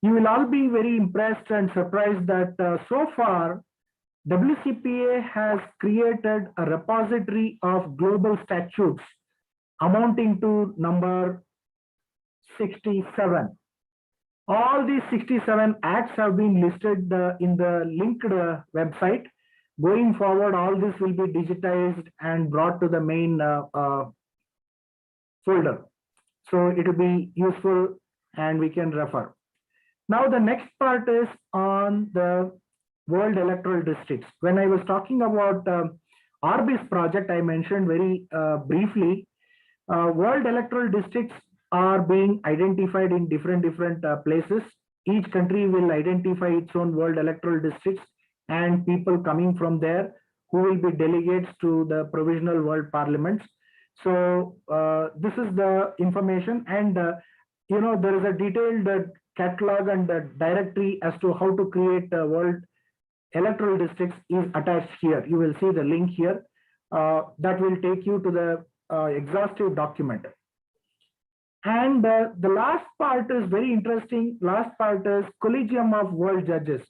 S2: You will all be very impressed and surprised that so far, WCPA has created a repository of global statutes amounting to number 67. All these 67 acts have been listed in the linked website. Going forward, all this will be digitized and brought to the main folder. So it will be useful and we can refer. Now the next part is on the World Electoral Districts. When I was talking about Orbis project, I mentioned very briefly, World Electoral Districts are being identified in different places. Each country will identify its own World Electoral Districts and people coming from there who will be delegates to the provisional world parliaments. So this is the information, and you know, there is a detailed catalog and directory as to how to create world electoral districts is attached here. You will see the link here that will take you to the exhaustive document. And the last part is very interesting. Last part is Collegium of World Judges.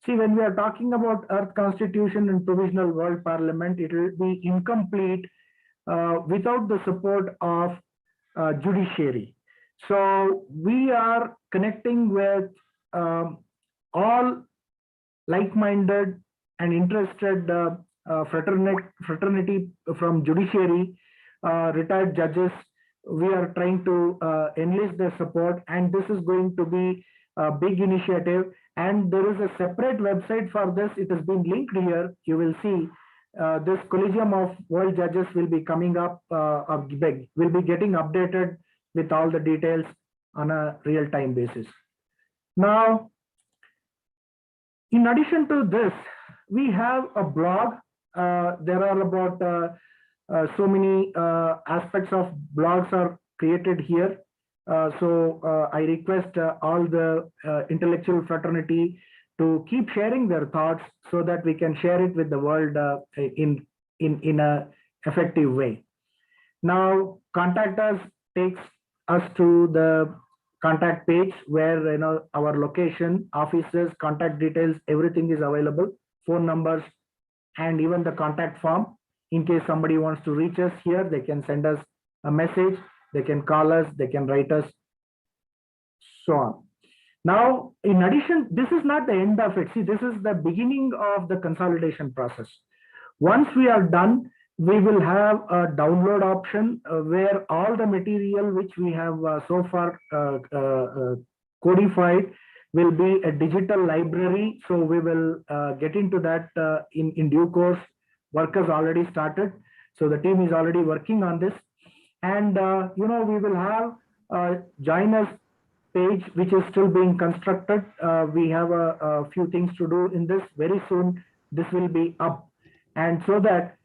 S2: See, when we are talking about Earth Constitution and Provisional World Parliament, it will be incomplete without the support of judiciary. So we are connecting with all like-minded and interested fraternity from judiciary, retired judges. We are trying to enlist their support, and this is going to be a big initiative. And there is a separate website for this. It has been linked here. You will see this Collegium of World Judges will be coming up, will be getting updated with all the details on a real-time basis. Now, in addition to this, we have a blog. There are about so many aspects of blogs are created here. So I request all the intellectual fraternity to keep sharing their thoughts so that we can share it with the world in a effective way. Now, contact us takes us to the contact page where, you know, our location, offices, contact details, everything is available, phone numbers, and even the contact form. In case somebody wants to reach us here, they can send us a message, they can call us, they can write us, so on. Now, in addition, this is not the end of it. See, this is the beginning of the consolidation process. Once we are done, we will have a download option where all the material which we have so far codified will be a digital library. So we will get into that in due course. Work has already started. So the team is already working on this. And, you know, we will have join us page, which is still being constructed. We have a few things to do in this. Very soon, this will be up. And so that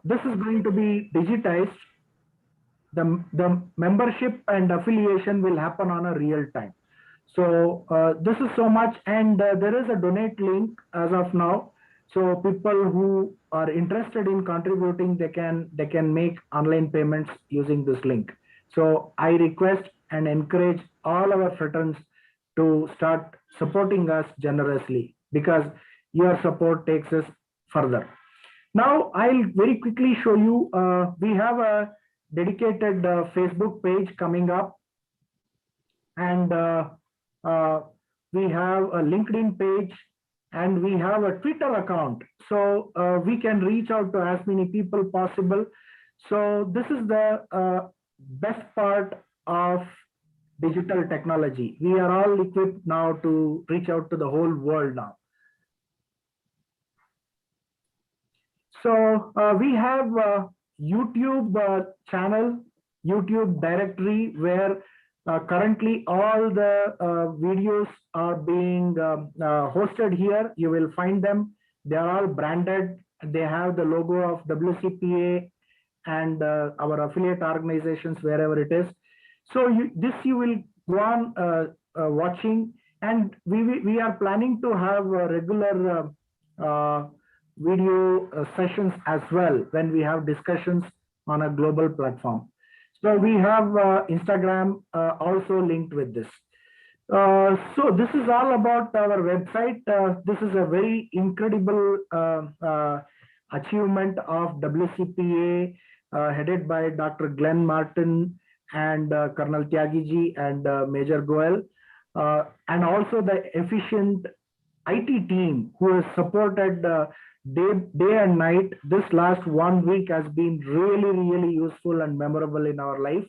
S2: this is going to be digitized, the membership and affiliation will happen on a real time. So this is so much, and there is a donate link as of now. So people who are interested in contributing, they can make online payments using this link. So I request and encourage all our fraterns to start supporting us generously, because your support takes us further. Now I'll very quickly show you, we have a dedicated Facebook page coming up, and we have a LinkedIn page, and we have a Twitter account. So we can reach out to as many people possible. So this is the best part of digital technology. We are all equipped now to reach out to the whole world now. So we have a YouTube channel, YouTube directory, where Currently, all the videos are being hosted here. You will find them. They are all branded. They have the logo of WCPA and our affiliate organizations wherever it is. So you will go on watching, and we are planning to have regular video sessions as well when we have discussions on a global platform. So we have Instagram also linked with this. So this is all about our website. This is a very incredible achievement of WCPA, headed by Dr. Glenn Martin and Colonel Tyagiji and Major Goel, and also the efficient IT team who has supported day and night. This last 1 week has been really useful and memorable in our life.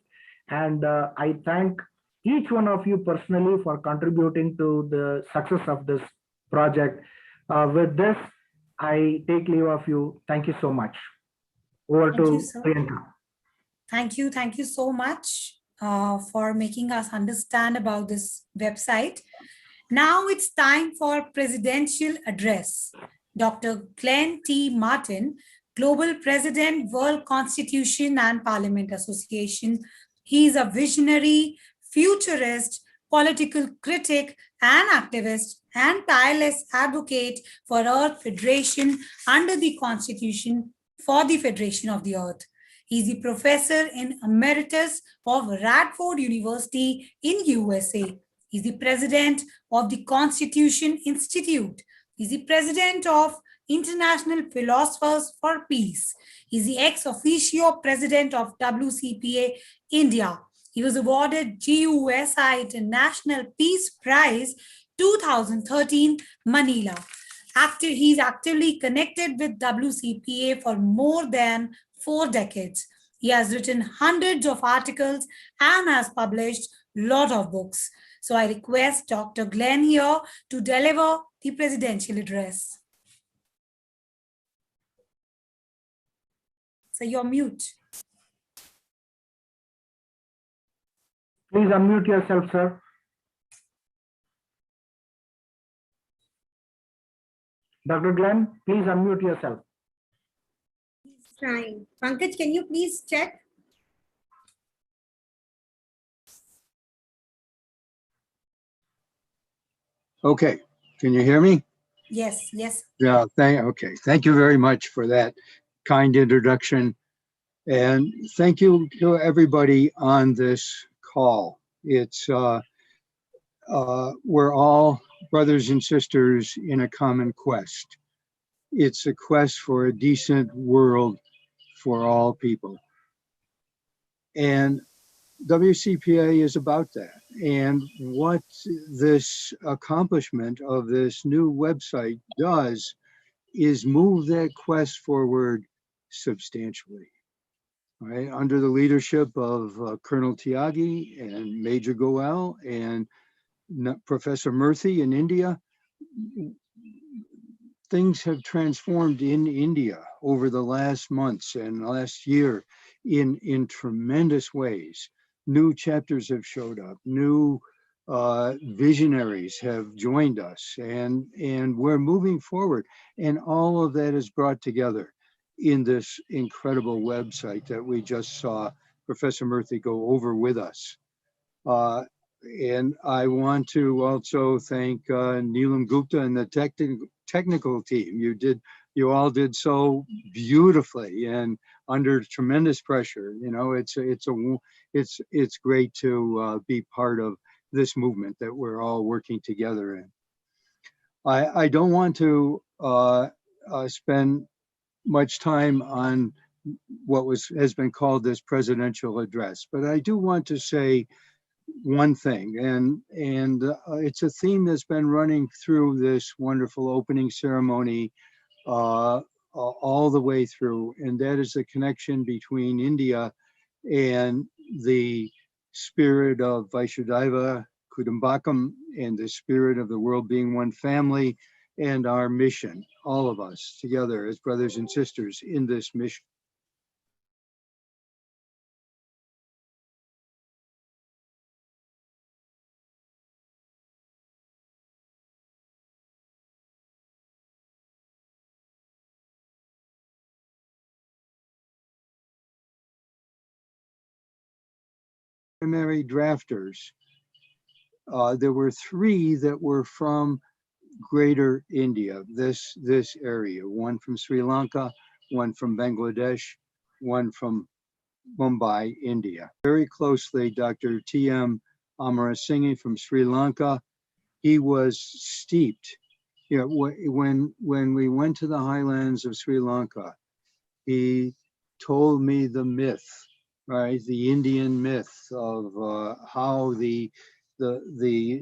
S2: And I thank each one of you personally for contributing to the success of this project. With this, I take leave of you. Thank you so much. Over to Priyanka.
S3: Thank you so much for making us understand about this website. Now it's time for presidential address. Dr. Glenn T. Martin, Global President, World Constitution and Parliament Association. He is a visionary, futurist, political critic and activist and tireless advocate for Earth Federation under the Constitution for the Federation of the Earth. He is the professor in emeritus of Radford University in USA. He is the president of the Constitution Institute. He is the president of International Philosophers for Peace. He is the ex officio president of WCPA India. He was awarded GUSI International Peace Prize 2013 Manila. He is actively connected with WCPA for more than 4 decades. He has written hundreds of articles and has published a lot of books. So I request Dr. Glenn here to deliver the presidential address. So you're mute.
S2: Please unmute yourself, sir. Dr. Glenn, please unmute yourself.
S4: He's trying. Pankaj, can you please check?
S5: Okay, can you hear me?
S3: Yes.
S5: Yeah, okay. Thank you very much for that kind introduction. And thank you to everybody on this call. It's we're all brothers and sisters in a common quest. It's a quest for a decent world for all people. And WCPA is about that. And what this accomplishment of this new website does is move that quest forward substantially. Right, under the leadership of Colonel Tyagi and Major Goel and Professor Murthy in India, things have transformed in India over the last months and last year in tremendous ways. New chapters have showed up, new visionaries have joined us, and we're moving forward. And all of that is brought together in this incredible website that we just saw Professor Murthy go over with us. And I want to also thank Neelam Gupta and the technical team. You all did so beautifully and under tremendous pressure. You know, it's great to be part of this movement that we're all working together in. I don't want to spend much time on what has been called this presidential address, but I do want to say one thing, and it's a theme that's been running through this wonderful opening ceremony all the way through, and that is the connection between India and the spirit of Vaisudhaiva Kudumbakam and the spirit of the world being one family, and our mission, all of us together as brothers and sisters in this mission. primary drafters, there were 3 that were from Greater India, this area, one from Sri Lanka, one from Bangladesh, one from Mumbai, India. Very closely, Dr. T.M. Amarasinghe from Sri Lanka, he was steeped. You know, when we went to the highlands of Sri Lanka, he told me the myth, right? The Indian myth of how the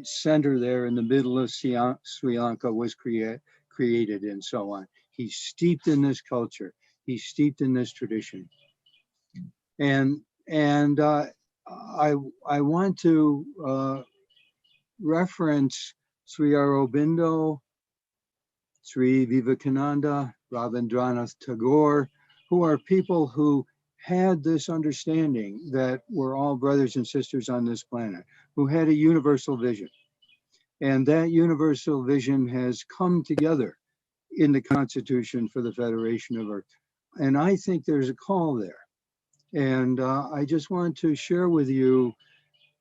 S5: center there in the middle of Sri Lanka was created and so on. He's steeped in this culture. He's steeped in this tradition. And I want to reference Sri Aurobindo, Sri Vivekananda, Rabindranath Tagore, who are people who had this understanding that we're all brothers and sisters on this planet, who had a universal vision. And that universal vision has come together in the Constitution for the Federation of Earth. And I think there's a call there. And I just want to share with you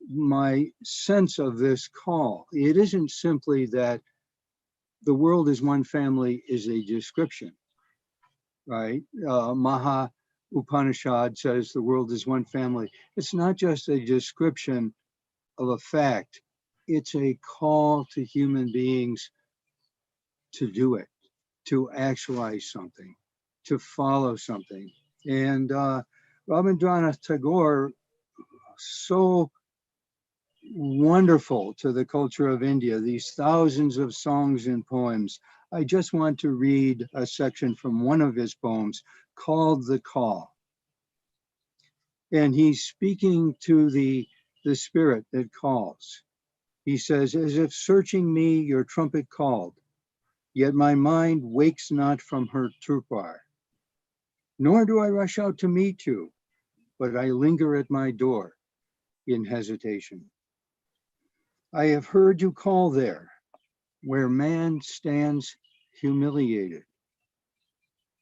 S5: my sense of this call. It isn't simply that the world is one family is a description, right? Maha Upanishad says the world is one family. It's not just a description of a fact. It's a call to human beings to do it, to actualize something, to follow something. And Rabindranath Tagore, so wonderful to the culture of India, these thousands of songs and poems. I just want to read a section from one of his poems called The Call. And he's speaking to the spirit that calls. He says, as if searching me, your trumpet called, yet my mind wakes not from her torpor. Nor do I rush out to meet you, but I linger at my door in hesitation. I have heard you call there, where man stands humiliated,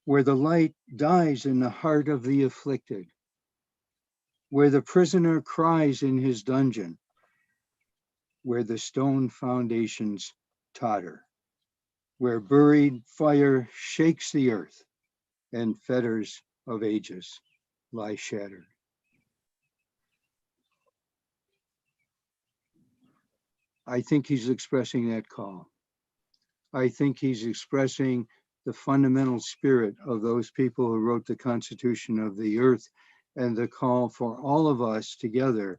S5: where the light dies in the heart of the afflicted, where the prisoner cries in his dungeon, where the stone foundations totter, where buried fire shakes the earth and fetters of ages lie shattered. I think he's expressing that call. I think he's expressing the fundamental spirit of those people who wrote the Constitution of the Earth and the call for all of us together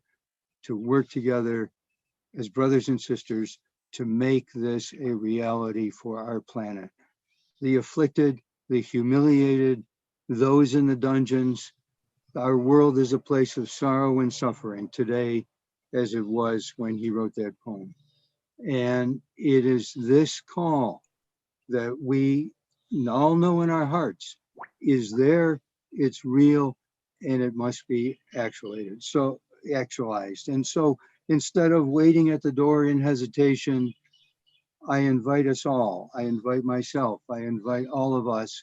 S5: to work together as brothers and sisters to make this a reality for our planet. The afflicted, the humiliated, those in the dungeons, our world is a place of sorrow and suffering today as it was when he wrote that poem. And it is this call that we all know in our hearts is there, it's real, and it must be actualized. And so instead of waiting at the door in hesitation, I invite us all, I invite myself, I invite all of us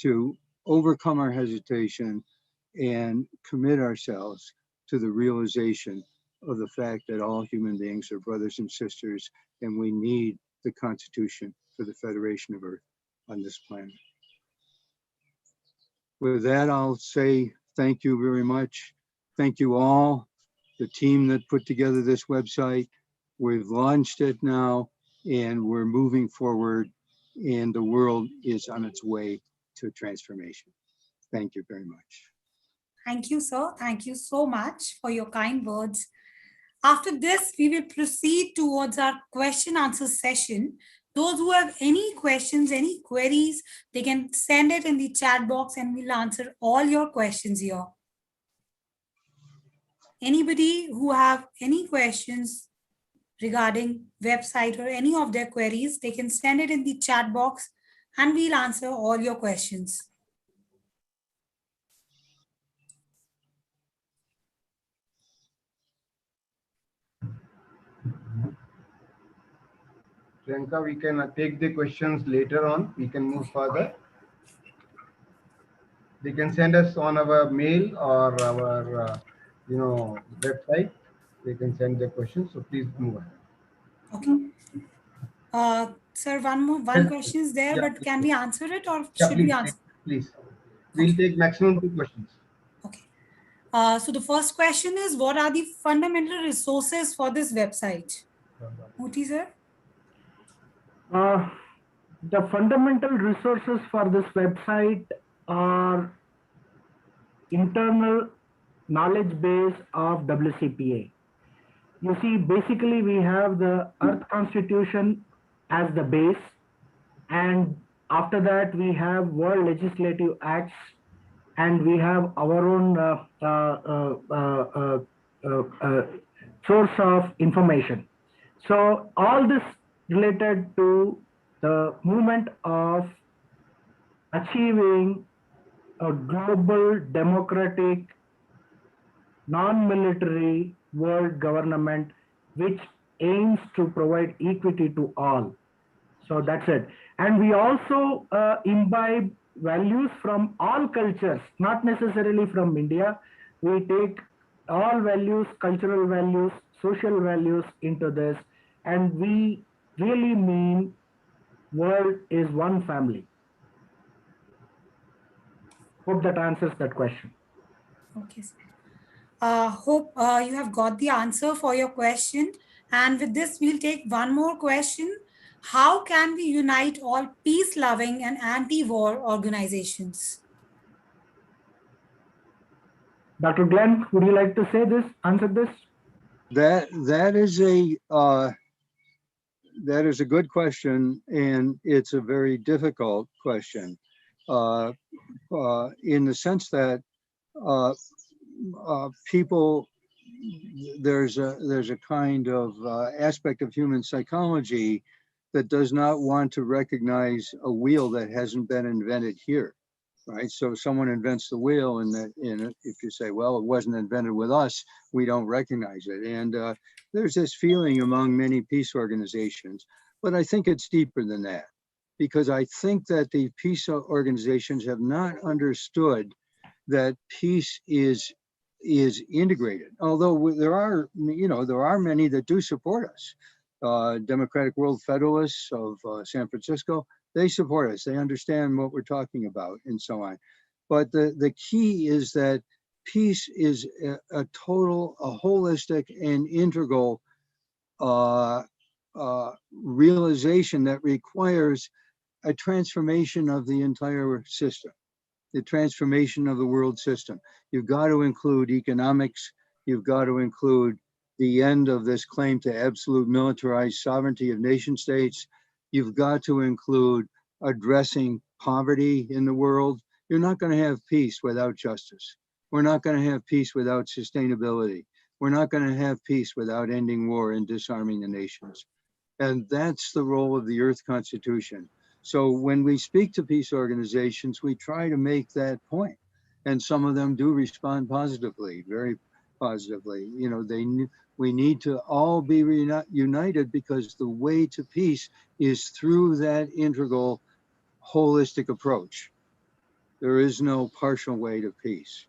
S5: to overcome our hesitation and commit ourselves to the realization of the fact that all human beings are brothers and sisters, and we need the Constitution for the Federation of Earth on this planet. With that, I'll say thank you very much. Thank you all, the team that put together this website. We've launched it now, and we're moving forward, and the world is on its way to transformation. Thank you very much.
S3: Thank you, sir. Thank you so much for your kind words. After this, we will proceed towards our question answer session. Those who have any questions, any queries, they can send it in the chat box and we'll answer all your questions here. Anybody who have any questions regarding website or any of their queries, they can send it in the chat box and we'll answer all your questions.
S1: Priyanka, we can take the questions later on. We can move further. They can send us on our mail or our, website. they can send their questions. So please move ahead.
S3: Okay. Sir, one question is there,
S1: Yeah,
S3: but can we answer it or
S1: yeah,
S3: should we
S1: please,
S3: answer?
S1: please. We'll take maximum 2 questions.
S3: Okay. So the first question is, what are the fundamental resources for this website? Muti sir?
S2: The fundamental resources for this website are internal knowledge base of WCPA. You see, basically we have the Earth Constitution as the base, and after that we have World Legislative Acts, and we have our own source of information. So all this related to the movement of achieving a global democratic non-military world government which aims to provide equity to all. So that's it. And we also imbibe values from all cultures, not necessarily from India. We take all values, cultural values, social values into this, and we really mean world is one family. Hope that answers that question.
S3: Okay, sir. Hope you have got the answer for your question. And with this, we'll take one more question. How can we unite all peace-loving and anti-war organizations?
S2: Dr. Glenn, would you like to say this, answer this?
S5: That is a good question, and it's a very difficult question, in the sense that people, there's a kind of aspect of human psychology that does not want to recognize a wheel that hasn't been invented here, right? So someone invents the wheel, and if you say, well, it wasn't invented with us, we don't recognize it. And there's this feeling among many peace organizations, but I think it's deeper than that, because I think that the peace organizations have not understood that peace is integrated. Although there are many that do support us. Democratic World Federalists of San Francisco, they support us. They understand what we're talking about and so on. But the key is that peace is a holistic and integral realization that requires a transformation of the entire system, the transformation of the world system. You've got to include economics. You've got to include the end of this claim to absolute militarized sovereignty of nation states. You've got to include addressing poverty in the world. You're not going to have peace without justice. We're not going to have peace without sustainability. We're not going to have peace without ending war and disarming the nations. And that's the role of the Earth Constitution. So when we speak to peace organizations, we try to make that point. And some of them do respond positively, very positively. You know, we need to all be united, because the way to peace is through that integral, holistic approach. There is no partial way to peace.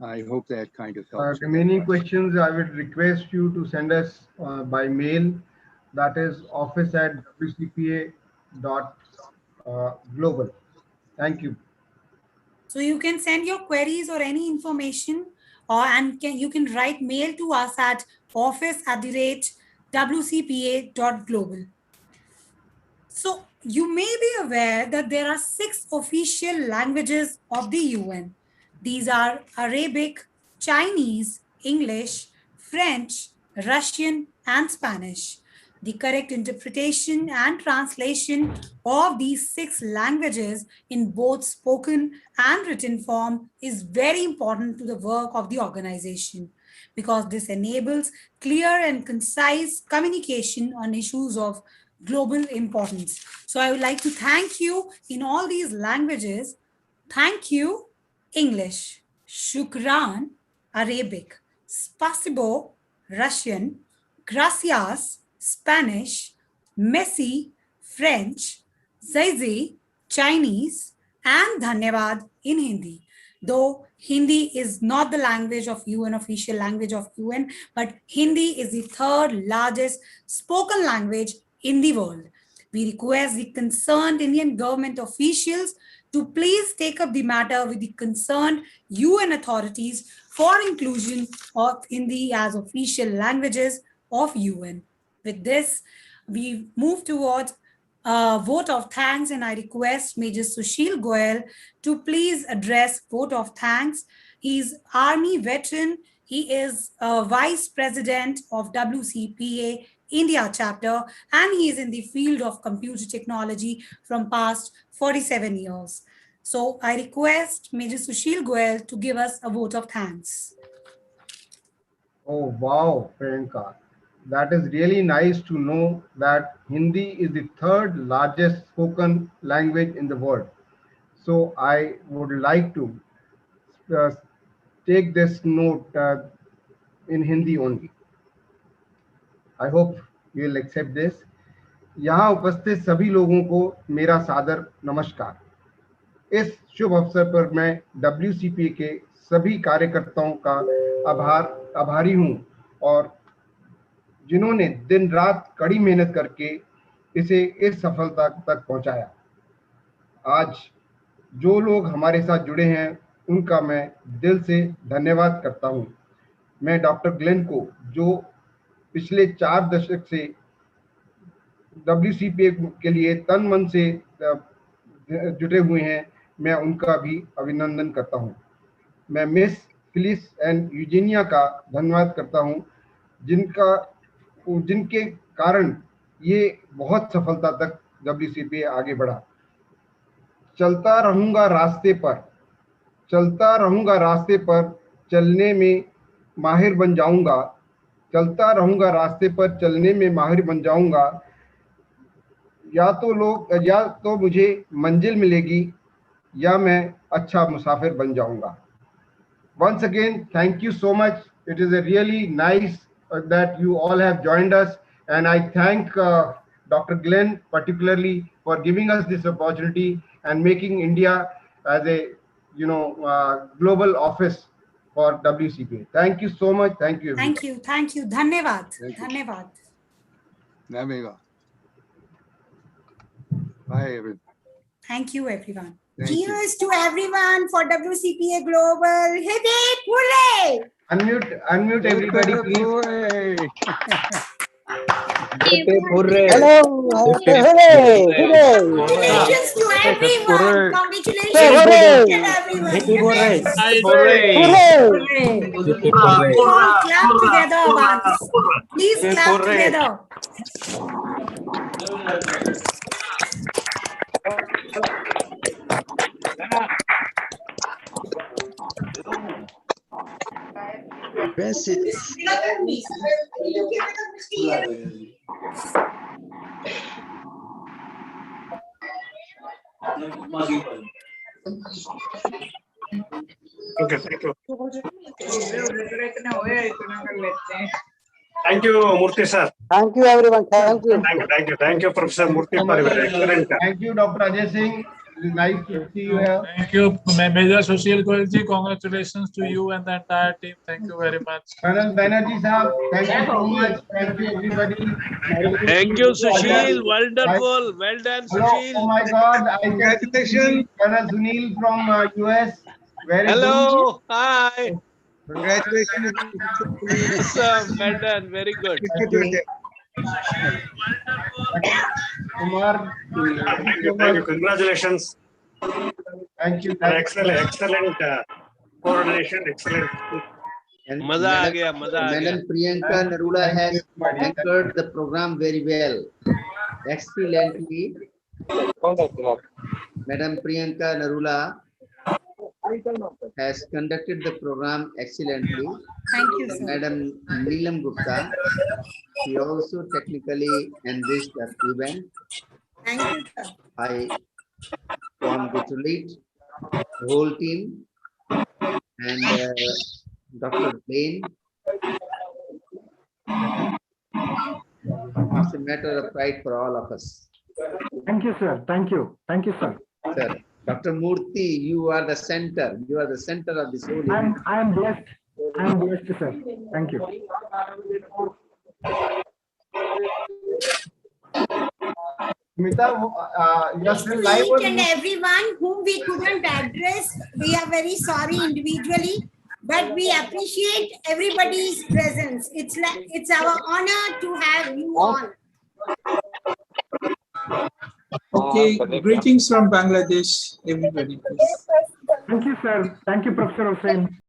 S5: I hope that kind of helps.
S1: Remaining questions, I would request you to send us by mail. That is office@WCPA.global. Thank you.
S3: So you can send your queries or any information, and you can write mail to us at office@WCPA.global. So you may be aware that there are 6 official languages of the UN. These are Arabic, Chinese, English, French, Russian, and Spanish. The correct interpretation and translation of these 6 languages in both spoken and written form is very important to the work of the organization, because this enables clear and concise communication on issues of global importance. So I would like to thank you in all these languages. Thank you, English. Shukran, Arabic. Spasibo, Russian. Gracias, Spanish. Messi, French. Zaizi, Chinese. And Dhanyavad in Hindi. Though Hindi is not the language of UN, official language of UN, but Hindi is the third largest spoken language in the world. We request the concerned Indian government officials to please take up the matter with the concerned UN authorities for inclusion of Hindi as official languages of UN. With this, we move towards a vote of thanks, and I request Major Sushil Goyal to please address vote of thanks. He's Army veteran. He is Vice President of WCPA India chapter, and he is in the field of computer technology from past 47 years. So I request Major Sushil Goyal to give us a vote of thanks.
S1: Oh, wow, Priyanka. That is really nice to know that Hindi is the third largest spoken language in the world. So I would like to uh, take this note in Hindi only. I hope you will accept this. यहाँ उपस्थित सभी लोगों को मेरा सादर नमस्कार। इस शुभ अवसर पर मैं WCPA के सभी कार्यकर्ताओं का आभारी हूं और जिन्होंने दिन रात कड़ी मेहनत करके इसे इस सफलता तक पहुंचाया। आज जो लोग हमारे साथ जुड़े हैं उनका मैं दिल से धन्यवाद करता हूं। मैं डॉक्टर ग्लेन को, जो पिछले 4 दशक से WCPA के लिए तन मन से जुटे हुए हैं, मैं उनका भी अभिनंदन करता हूं। मैं मिस फिलिस एंड यूजेनिया का धन्यवाद करता हूं, जिनके कारण ये बहुत सफलता तक WCPA आगे बढ़ा। चलता रहूंगा रास्ते पर चलने में माहिर बन जाऊंगा। चलता रहूंगा रास्ते पर चलने में माहिर बन जाऊंगा। या तो मुझे मंजिल मिलेगी या मैं अच्छा मुसाफिर बन जाऊंगा। Once again, thank you so much. It is a really nice that you all have joined us, and I thank Dr. Glenn particularly for giving us this opportunity and making India as a global office for WCPA. Thank you so much. Thank you, everybody.
S3: Thank you. Dhanyavad.
S5: Dhanyavad. Bye, everyone.
S3: Thank you, everyone.
S4: Cheers to everyone for WCPA Global. Hip hip hooray!
S1: Unmute everybody, please.
S2: Hello.
S4: Congratulations to everyone. Congratulations to everyone.
S3: All clap together once. Please clap together.
S11: Okay, thank you. Thank you, Murthy sir.
S2: Thank you, everyone. Thank you.
S11: Thank you, Professor Murthy, for your excellent.
S1: Thank you, Dr. Ajay Singh. It is nice to see you here.
S12: Thank you, Major Sushil Goyal ji. Congratulations to you and the entire team. Thank you very much.
S1: Colonel Banerjee sahab, thank you so much. Thank you, everybody.
S13: Thank you, Sushil. Wonderful. Well done, Sushil.
S1: Oh my God! I can see Colonel Sunil from US. Very
S13: Hello. Hi.
S1: Congratulations.
S13: Awesome. Well done. Very good.
S1: Kumar.
S11: Thank you. Congratulations.
S1: Thank you.
S11: Excellent coordination. Excellent.
S13: Maza aa gaya.
S14: Madam Priyanka Narula has anchored the program very well. Excellently. Madam Priyanka Narula has conducted the program excellently.
S3: Thank you, sir.
S14: Madam Neelam Gupta, she also technically enriched the event.
S4: Thank you, sir.
S14: I congratulate the whole team and Dr. Blaine. It's a matter of pride for all of us.
S2: Thank you, sir. Thank you. Thank you, sir.
S14: Sir, Dr. Murthy, you are the center. You are the center of this whole event.
S2: I'm blessed. I'm blessed, sir. Thank you.
S1: Smita, you are
S4: Nice
S1: still
S4: to
S1: live
S4: each
S1: or
S4: and everyone whom we couldn't address. We are very sorry individually, but we appreciate everybody's presence. It's our honor to have you on.
S15: Okay, greetings from Bangladesh, everybody, please.
S2: Thank you, sir. Thank you, Professor Hussain.